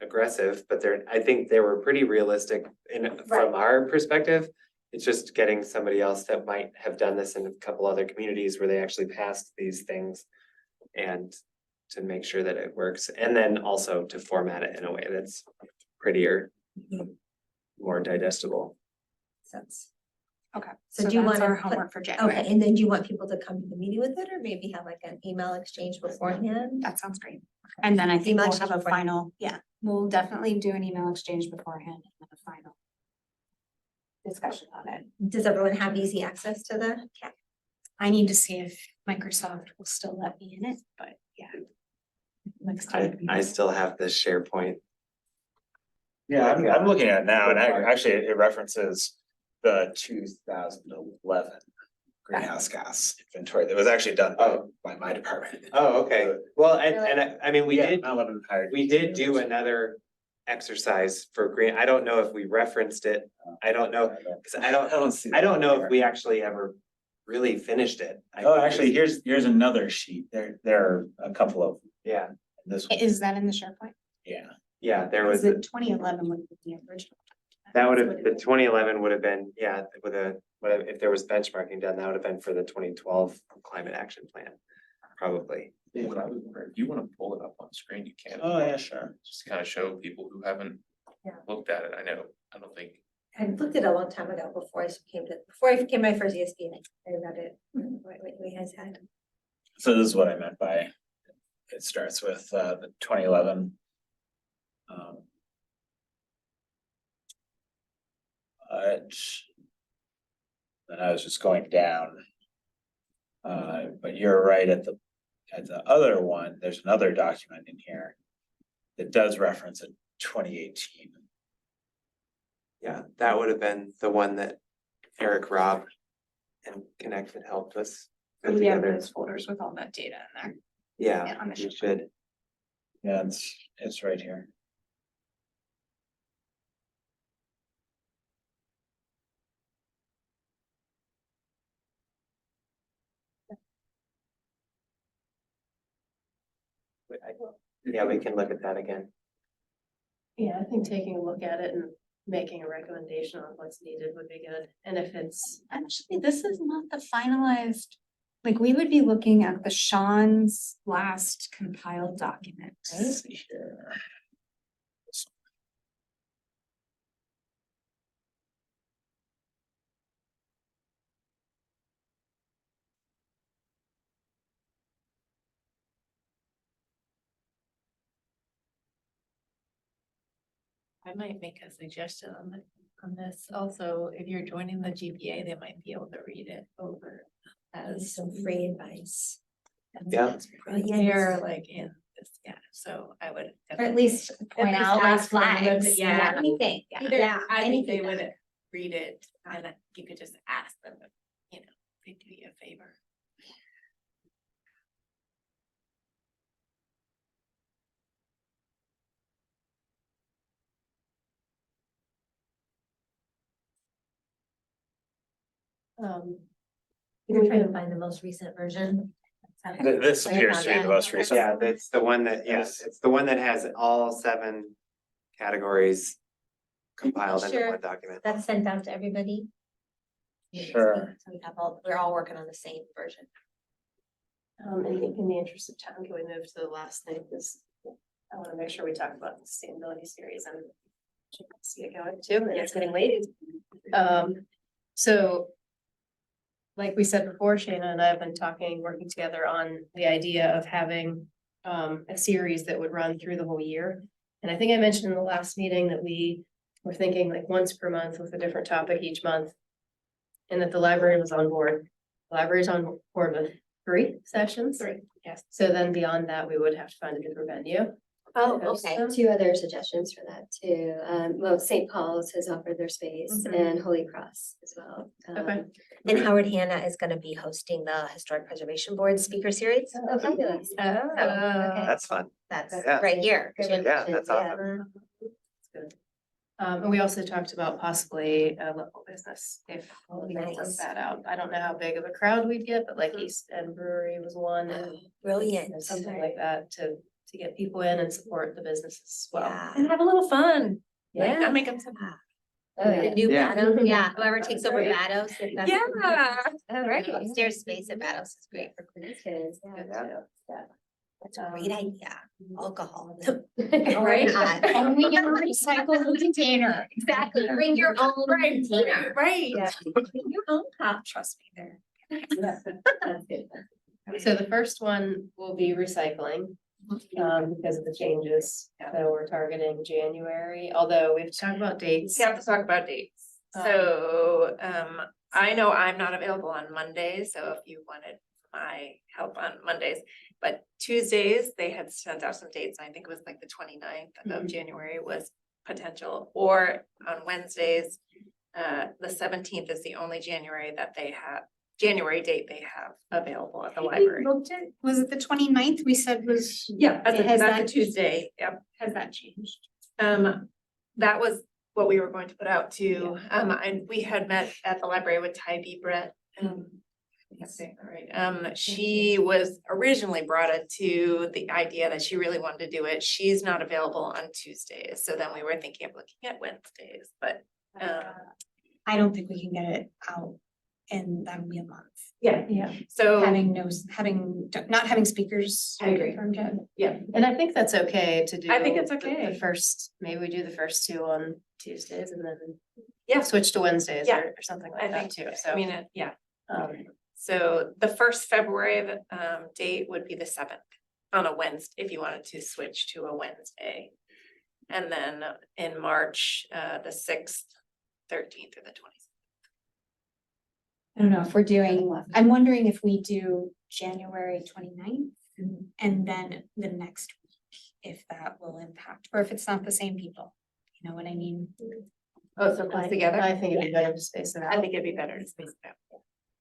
aggressive, but I think they were pretty realistic from our perspective. It's just getting somebody else that might have done this in a couple other communities where they actually passed these things and to make sure that it works, and then also to format it in a way that's prettier, more digestible. sense. Okay, So so do you that's wanna our put- homework for January. Okay, and then do you want people to come to the meeting with it, or maybe have like an email exchange beforehand? That sounds great. And then I think Email we'll exchange have a beforehand. final, we'll definitely do an email exchange beforehand and then a final discussion on it. Does everyone have easy access to the? I need to see if Microsoft will still let me in it, but yeah. Next time. I still have this SharePoint. Yeah, I'm looking at it now, and actually it references the 2011 greenhouse gas inventory that was actually done by my department. Oh, okay. Well, I mean, we Yeah, did, not 11 hired. we did do another exercise for green. I don't know if we referenced it. I don't know, because I don't see. I don't know if we actually ever really finished it. Oh, actually, here's another sheet. There are a couple of, Yeah, this one, Is that in the SharePoint? yeah. there was, The 2011 would be the original. that would have, the 2011 would have been, if there was benchmarking done, that would have been for the 2012 climate action plan, probably. What I would wonder, if you wanna pull it up on screen, you can. Oh, yeah, sure. Just to kind of show people who haven't Yeah. looked at it. I don't think. I looked at it a long time ago before I came my first ESP, and I read it, what we guys had. So this is what I meant by, it starts with the 2011. But then I was just going down. But you're right at the other one, there's another document in here that does reference a 2018. Yeah, that would have been the one that Eric, Rob, and Connect had helped us put We have together. those folders with all that data in there. Yeah, on the you sheet. should. Yeah, it's right here. Yeah, we can look at that again. Yeah, I think taking a look at it and making a recommendation on what's needed would be good. And if it's, Actually, this is not the finalized, like, we would be looking at the Sean's last compiled document, right? Let's see here. I might make a suggestion on this. Also, if you're joining the GPA, they might be able to read it over as Some free advice. Yeah. they're like in this, yeah, so I would. Or at least point least out red ask them to look at- flags. yeah. Anything, Either, yeah, I think they anything. would read it and then you could just ask them, if, you know, they do you a favor. You're trying to find the most recent version. This I appears found to be the that. most recent. Yeah, that's the one that, yes, it's the one that has all 7 categories compiled into Sure. one document. That's sent out to everybody. Sure. So we have we're all working on the same version. in the interest of time, can we move to the last thing? Because I want to make sure we talk about the sustainability series and see it going too, and it's getting late. So like we said before, Shayna and I have been working together on the idea of having a series that would run through the whole year. And I think I mentioned in the last meeting that we were thinking like once per month with a different topic each month. And that the library was on board. The library's on board with 3 sessions. 3, yes. So then beyond that, we would have to find a different venue. Oh, Host okay. them. 2 other suggestions for that too. Well, St. Paul's has offered their space Mhm. and Holy Cross as well. Okay. And Howard Hanna is gonna be hosting the Historic Preservation Board speaker series. Oh, fabulous. Okay. That's fun. That's Yeah. right here. Yeah, that's awesome. That's good. And we also talked about possibly a local business if we can work Nice. that out. I don't know how big of a crowd we'd get, but like East End Brewery was one and Brilliant. something like that to get people in and support the business as well. Yeah. And have a little fun. Like, Yeah. not make them. Oh, The yeah. new Yeah. Bados, yeah, whoever takes over Great. Bados. if that's- Yeah. Oh, right, upstairs space at Bados is great for It is, yeah. Yeah. That's a great idea. Alcohol. Right. And we can recycle the container. Exactly. Bring your own container. Right. Yeah. Bring your own cup. Trust me there. That's good. So the first one will be recycling, because of the changes. So we're targeting January, although we have to talk about dates. We have to talk about dates. So, I know I'm not available on Mondays, so if you wanted my help on Mondays. But Tuesdays, they had sent out some dates, and I think it was like the 29th of Mhm. January was potential. Or on Wednesdays, the 17th is the only January date they have available at the We library. looked at, was it the 29th we said was? Yeah, that's Has a that- Tuesday, yep. Has that changed? That was what we were going to put out too. And we had met at the library with Tybee Brett. I'm saying that right. She was originally brought it to the idea that she really wanted to do it. She's not available on Tuesdays. So then we were thinking of looking at Wednesdays, but I don't think we can get it out and that would be a month. yeah. So Not having speakers. I agree. confirmed yet. yeah, And I think that's okay to do. I think it's the okay. first, maybe we do the first 2 on Tuesdays and then. Yeah. Switch to Wednesdays Yeah. or something I like that think, too, so. I mean, yeah. um, So the first February date would be the 7th on a Wednesday, if you wanted to switch to a Wednesday. And then in March, the 6th, 13th, or the 26th. I don't know if we're doing, I'm wondering if we do January 29th and then the next week, if that will impact, or if it's not the same people. You know what I mean? Oh, so close together? I think it'd be better to space it I out. think it'd be better to space it out.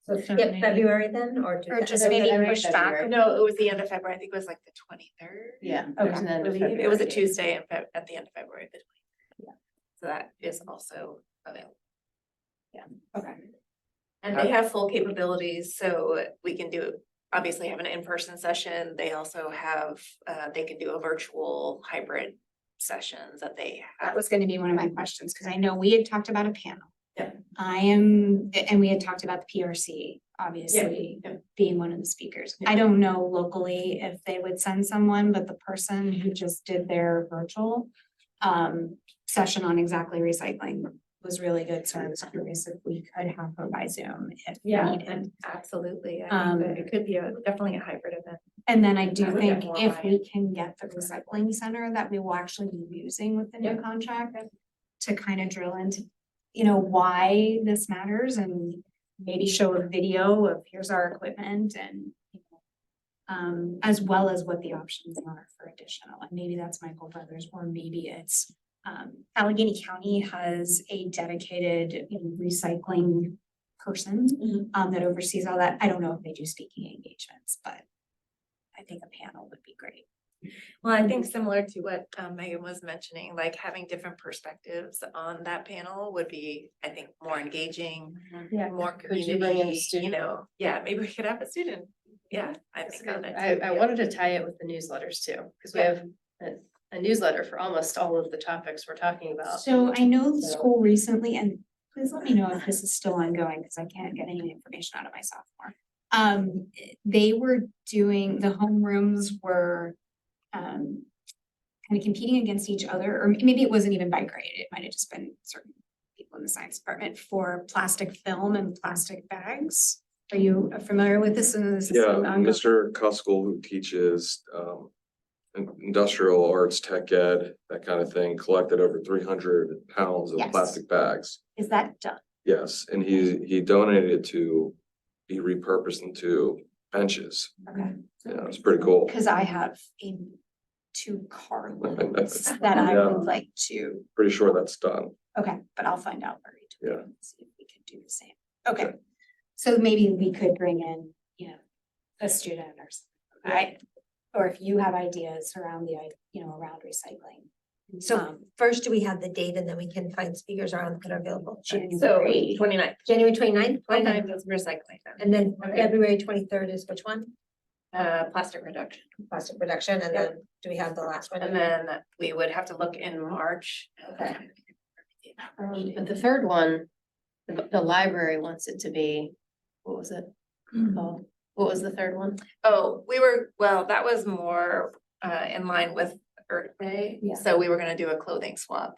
So skip February then, or? Or just It was maybe every push back. February. No, it was the end of February. I think it was like the 23rd. Yeah. Okay. It was the end of It was a February. Tuesday at the end of February. Yeah. So that is also available. Okay. And they have full capabilities, so we can do, obviously have an in-person session. They also have, they can do a virtual hybrid sessions that they That have. was gonna be one of my questions, because I know we had talked about a panel. Yeah. And we had talked about the PRC, obviously, yeah. being one of the speakers. Yeah. I don't know locally if they would send someone, but the person who just did their virtual session on exactly recycling was really good, so I was curious if we could have her by Zoom if needed. and absolutely. I Um, think that it could be definitely a hybrid event. And then I do That would get think more if buy-in. we can get the recycling center that we will actually be using with the new contract to kind of drill into, you know, why this matters and maybe show a video of here's our equipment and you know, as well as what the options are for additional, and maybe that's Michael Brothers, or maybe it's Allegheny County has a dedicated you know, recycling person that oversees all that. I don't know if they do speaking engagements, but I think a panel would be great. Well, I think similar to what Megan was mentioning, like having different perspectives on that panel would be, I think, more engaging, Yeah. more Could you bring in a community, student? you know, yeah, maybe we could have a student. Yeah, I think on it. I too, yeah. wanted to tie it with the newsletters too, because we have a newsletter for almost all of the topics we're talking about. So I know the So- school recently, and please let me know if this is still ongoing, because I can't get any information out of my sophomore. They were doing, the homerooms were kind of competing against each other, or maybe it wasn't even by grade, it might have just been certain people in the science department for plastic film and plastic bags. Are you familiar with this? And this is Yeah, ongoing? Mr. Cuskell, who teaches industrial arts, tech ed, that kind of thing, collected over 300 pounds of Yes. plastic bags. Is that done? Yes, and he donated it to be repurposed into benches. Okay. Yeah, it's pretty cool. Cause I have two carloads that I Yeah. would like to, Pretty sure that's done. okay, but I'll find out where each. Yeah. See if we can do the same. Okay, so maybe we could bring in, you know, a student or something, or if you have ideas around you know, around recycling. So first, do we have the date and then we can find speakers around that are available? So January. 29th. January 29th. Okay. 29th is recycling. then. And then Okay. February 23rd is which one? Plastic reduction. Plastic reduction, and Yep. then do we have the last one? And then we would have to look in March. Okay. But the third one, the library wants it to be, what was it called? What was the third one? Oh, well, that was more in line with Earth Day. Yeah. So we were gonna do a clothing swap.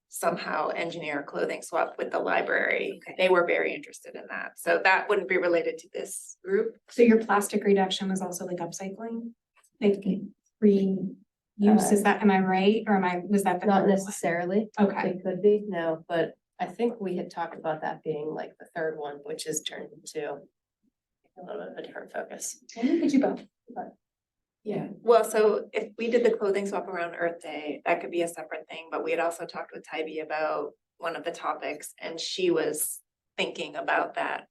Somehow engineer a clothing swap with the library. Okay. They were very interested in that. So that wouldn't be related to this group. So your plastic reduction was also like upcycling? Like reuse, is that, am I right, or was that the? Not third one? necessarily. Okay, It could be, no, but I think we had talked about that being like the third one, which is turned into a little bit of a different focus. and we could do both. Yeah, well, so if we did the clothing swap around Earth Day, that could be a separate thing, but we had also talked with Tybee about one of the topics, and she was thinking about that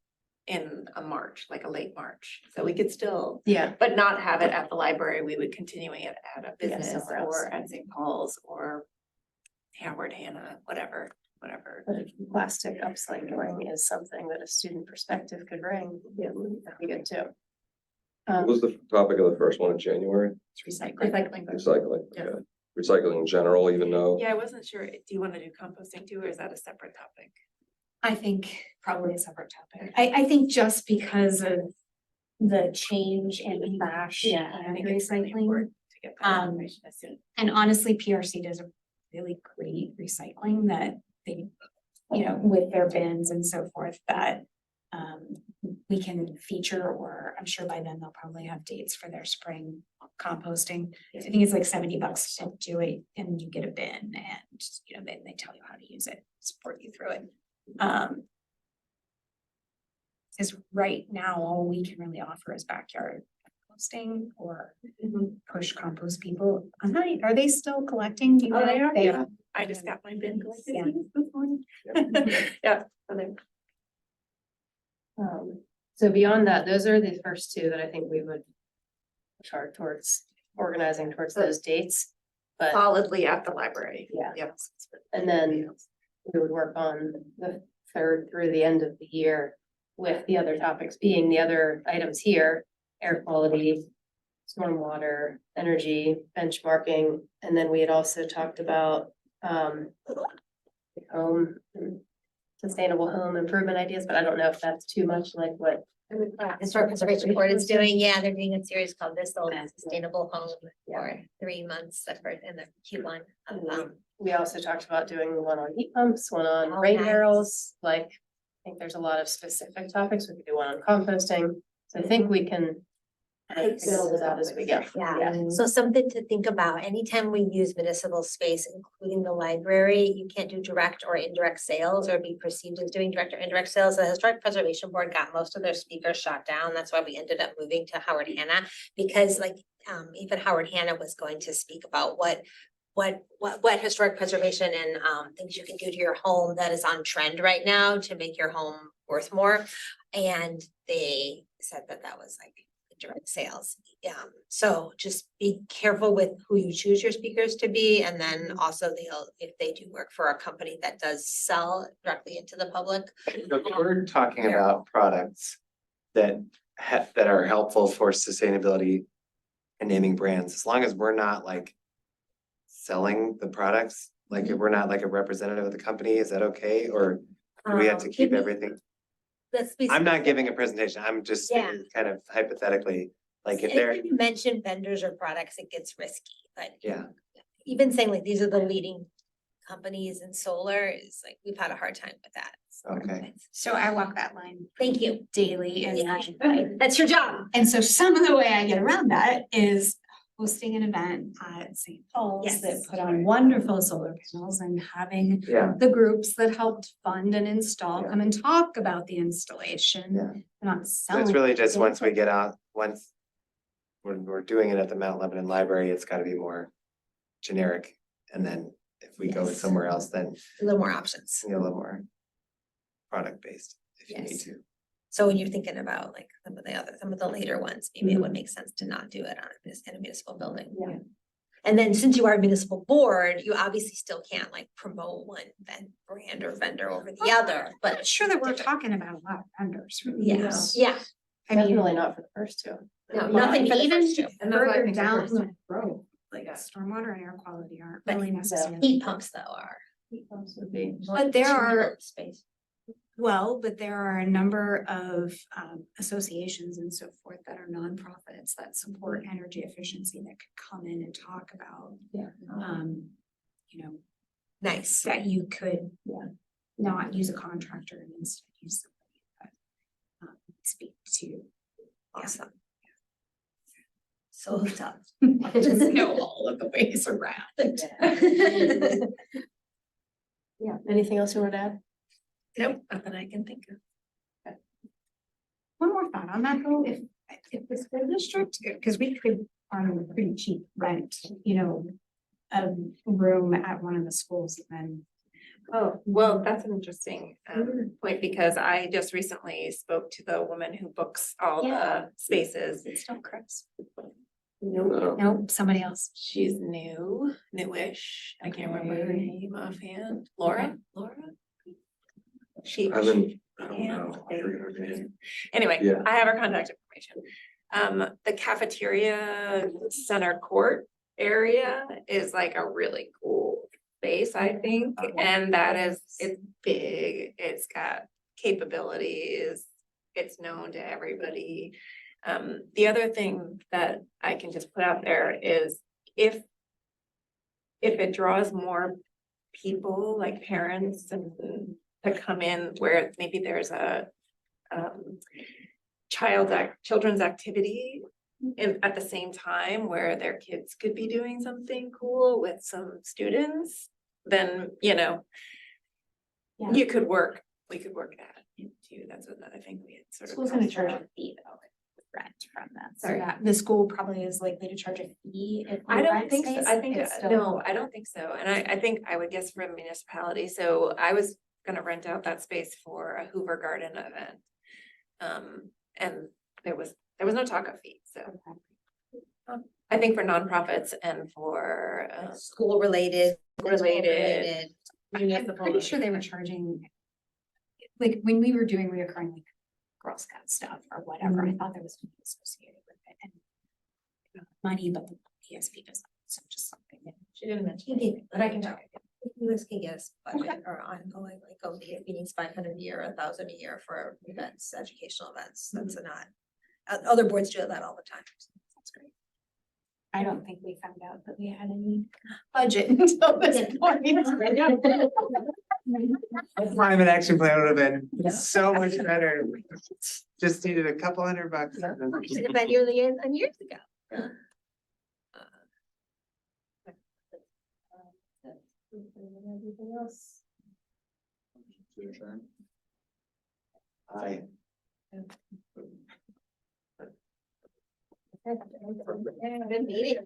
in a March, like a late March, so we could still, Yeah. but not have it at the library, we would continue it at a Yeah, business somewhere else. or at St. Paul's or Howard Hanna, whatever. But if plastic upcycling is something that a student perspective could bring, yeah, that'd be good too. What was the topic of the first one in January? It's recycling. Recycling. Recycling, Yeah. okay. Recycling in general, even though. Yeah, I wasn't sure, do you wanna do composting too, or is that a separate topic? I think probably a separate topic. I think just because of the change in trash I and think it's really recycling. important to get that Um, information as soon. And honestly, PRC does a really great recycling that they, you know, with their bins and so forth that we can feature, or I'm sure by then they'll probably have dates for their spring composting. I think it's like $70 to do it and you get a bin and, you know, they tell you how to use it, support you through it. Because right now, all we can really offer is backyard composting or push compost people. I'm not, are they still collecting? Do you Oh, know? they are? They Yeah. are. I just got my bin collected Yeah. this morning. Yeah. so they- So beyond that, those are the first two that I think we would chart towards organizing towards those dates. But, Solidly at the library. Yeah. Yep. and then we would work on the third through the end of the year with the other topics being the other items here, air quality, stormwater, energy, benchmarking, and then we had also talked about home, sustainable home improvement ideas, but I don't know if that's too much like what. Historic Preservation Board is doing, yeah, they're doing a series called This Old Sustainable Home for 3 months, effort in the Q1. We also talked about doing one on heat pumps, one on Oh, rain nice. barrels, like, I think there's a lot of specific topics, we could do one on composting, so I think we can. Build it out as we go. Yeah, so something to think about, anytime we use municipal space, including the library, you can't do direct or indirect sales or be perceived as doing direct or indirect sales. The Historic Preservation Board got most of their speakers shot down, that's why we ended up moving to Howard Hanna. Because like, even Howard Hanna was going to speak about what historic preservation and things you can do to your home that is on trend right now to make your home worth more. And they said that that was like direct sales. So just be careful with who you choose your speakers to be, and then also if they do work for a company that does sell directly into the public. If we're talking about products that that are helpful for sustainability and naming brands, as long as we're not like selling the products, like if we're not like a representative of the company, is that okay? Or do we have to keep everything? Let's be. I'm not giving a presentation, I'm just Yeah. saying kind of hypothetically, like if If they're, you mention vendors or products, it gets risky, but yeah. even saying like, these are the leading companies in solar is like, we've had a hard time with that. Okay. So I walk that line Thank you. daily and That's your job. and so some of the way I get around that is hosting an event at St. Paul's Yes. that put on wonderful solar panels and having Yeah. the groups that helped fund and install Yeah. come and talk about the installation. Yeah. Not So selling. it's really just once we get out, once when we're doing it at the Mount Lebanon Library, it's gotta be more generic. And then if we go Yes. somewhere else, then A little more options. a little more product based if you need Yes. to. So when you're thinking about like some of the later ones, maybe it would make sense to not do it in a municipal building. Yeah. And then since you are a municipal board, you obviously still can't like promote one brand or vendor over the other, I'm but sure that we're talking about a lot of vendors. really. yes, yeah. I mean, Definitely not for the first two. No, nothing for the even first two. further down the road, like stormwater and air quality aren't But really necessary. Heat pumps though are. Heat pumps would be. But there are, Space. well, but there are a number of associations and so forth that are nonprofits that support energy efficiency that could come in and talk about, Yeah. you know, Nice. that you could Yeah. not use a contractor and instead use somebody that speak to. Awesome. So hooked up. Just know all of the ways around. Yeah, anything else you want to add? Nope, not that I can think of. One more thought on that though, if the school district, because we could on pretty cheap rent, you know, a room at one of the schools and then. Oh, well, that's an interesting point, because I just recently spoke to the woman who books all the spaces. It's still Chris. No. Nope, somebody else. She's newish. I can't remember her name offhand. Laura? She. I don't Yeah. know. I forget her name. Anyway, Yeah. I have her contact information. The cafeteria center court area is like a really cool space, I think, and it's big, it's got capabilities, it's known to everybody. The other thing that I can just put out there is if it draws more people, like parents and to come in where maybe there's a children's activity at the same time where their kids could be doing something cool with some students, then, Yeah. we could work that too. That's what I think we had sort of. School's gonna talked charge about. a fee though, rent from that. So Sorry. that the school probably is likely to charge a fee if. I you don't rent think so. space. I think, It's still- no, I don't think so. And I think I would guess for a municipality. So I was gonna rent out that space for a Hoover Garden event. And there was no talk of fees, so. I think for nonprofits and for School related. related. I'm pretty sure they were charging. Like, when we were doing reoccurring like Girl Scout stuff or whatever, I thought there was money associated with it and. Money, but the ESP doesn't, so just something. She didn't mention. He did, but I can check it. USK yes, budget or ongoing, like, oh, the meetings 500 a year, 1,000 a year for events, educational events, that's not. Other boards do that all the time. That's great. I don't think we found out that we had any. Budget until this point. Climate action plan would have been so much better. Just needed a couple $100. Should have been years ago. Everything else? Aye. Good meeting.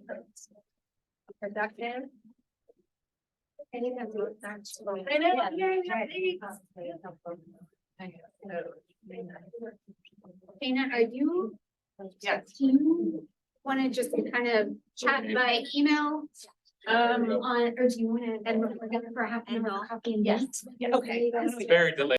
Productive. I know, Dana, are you? Yes. Do you wanna just kind of chat by email? On, or do you wanna, then we're gonna for half an hour copy and Yes. yes? Okay. It's very delayed.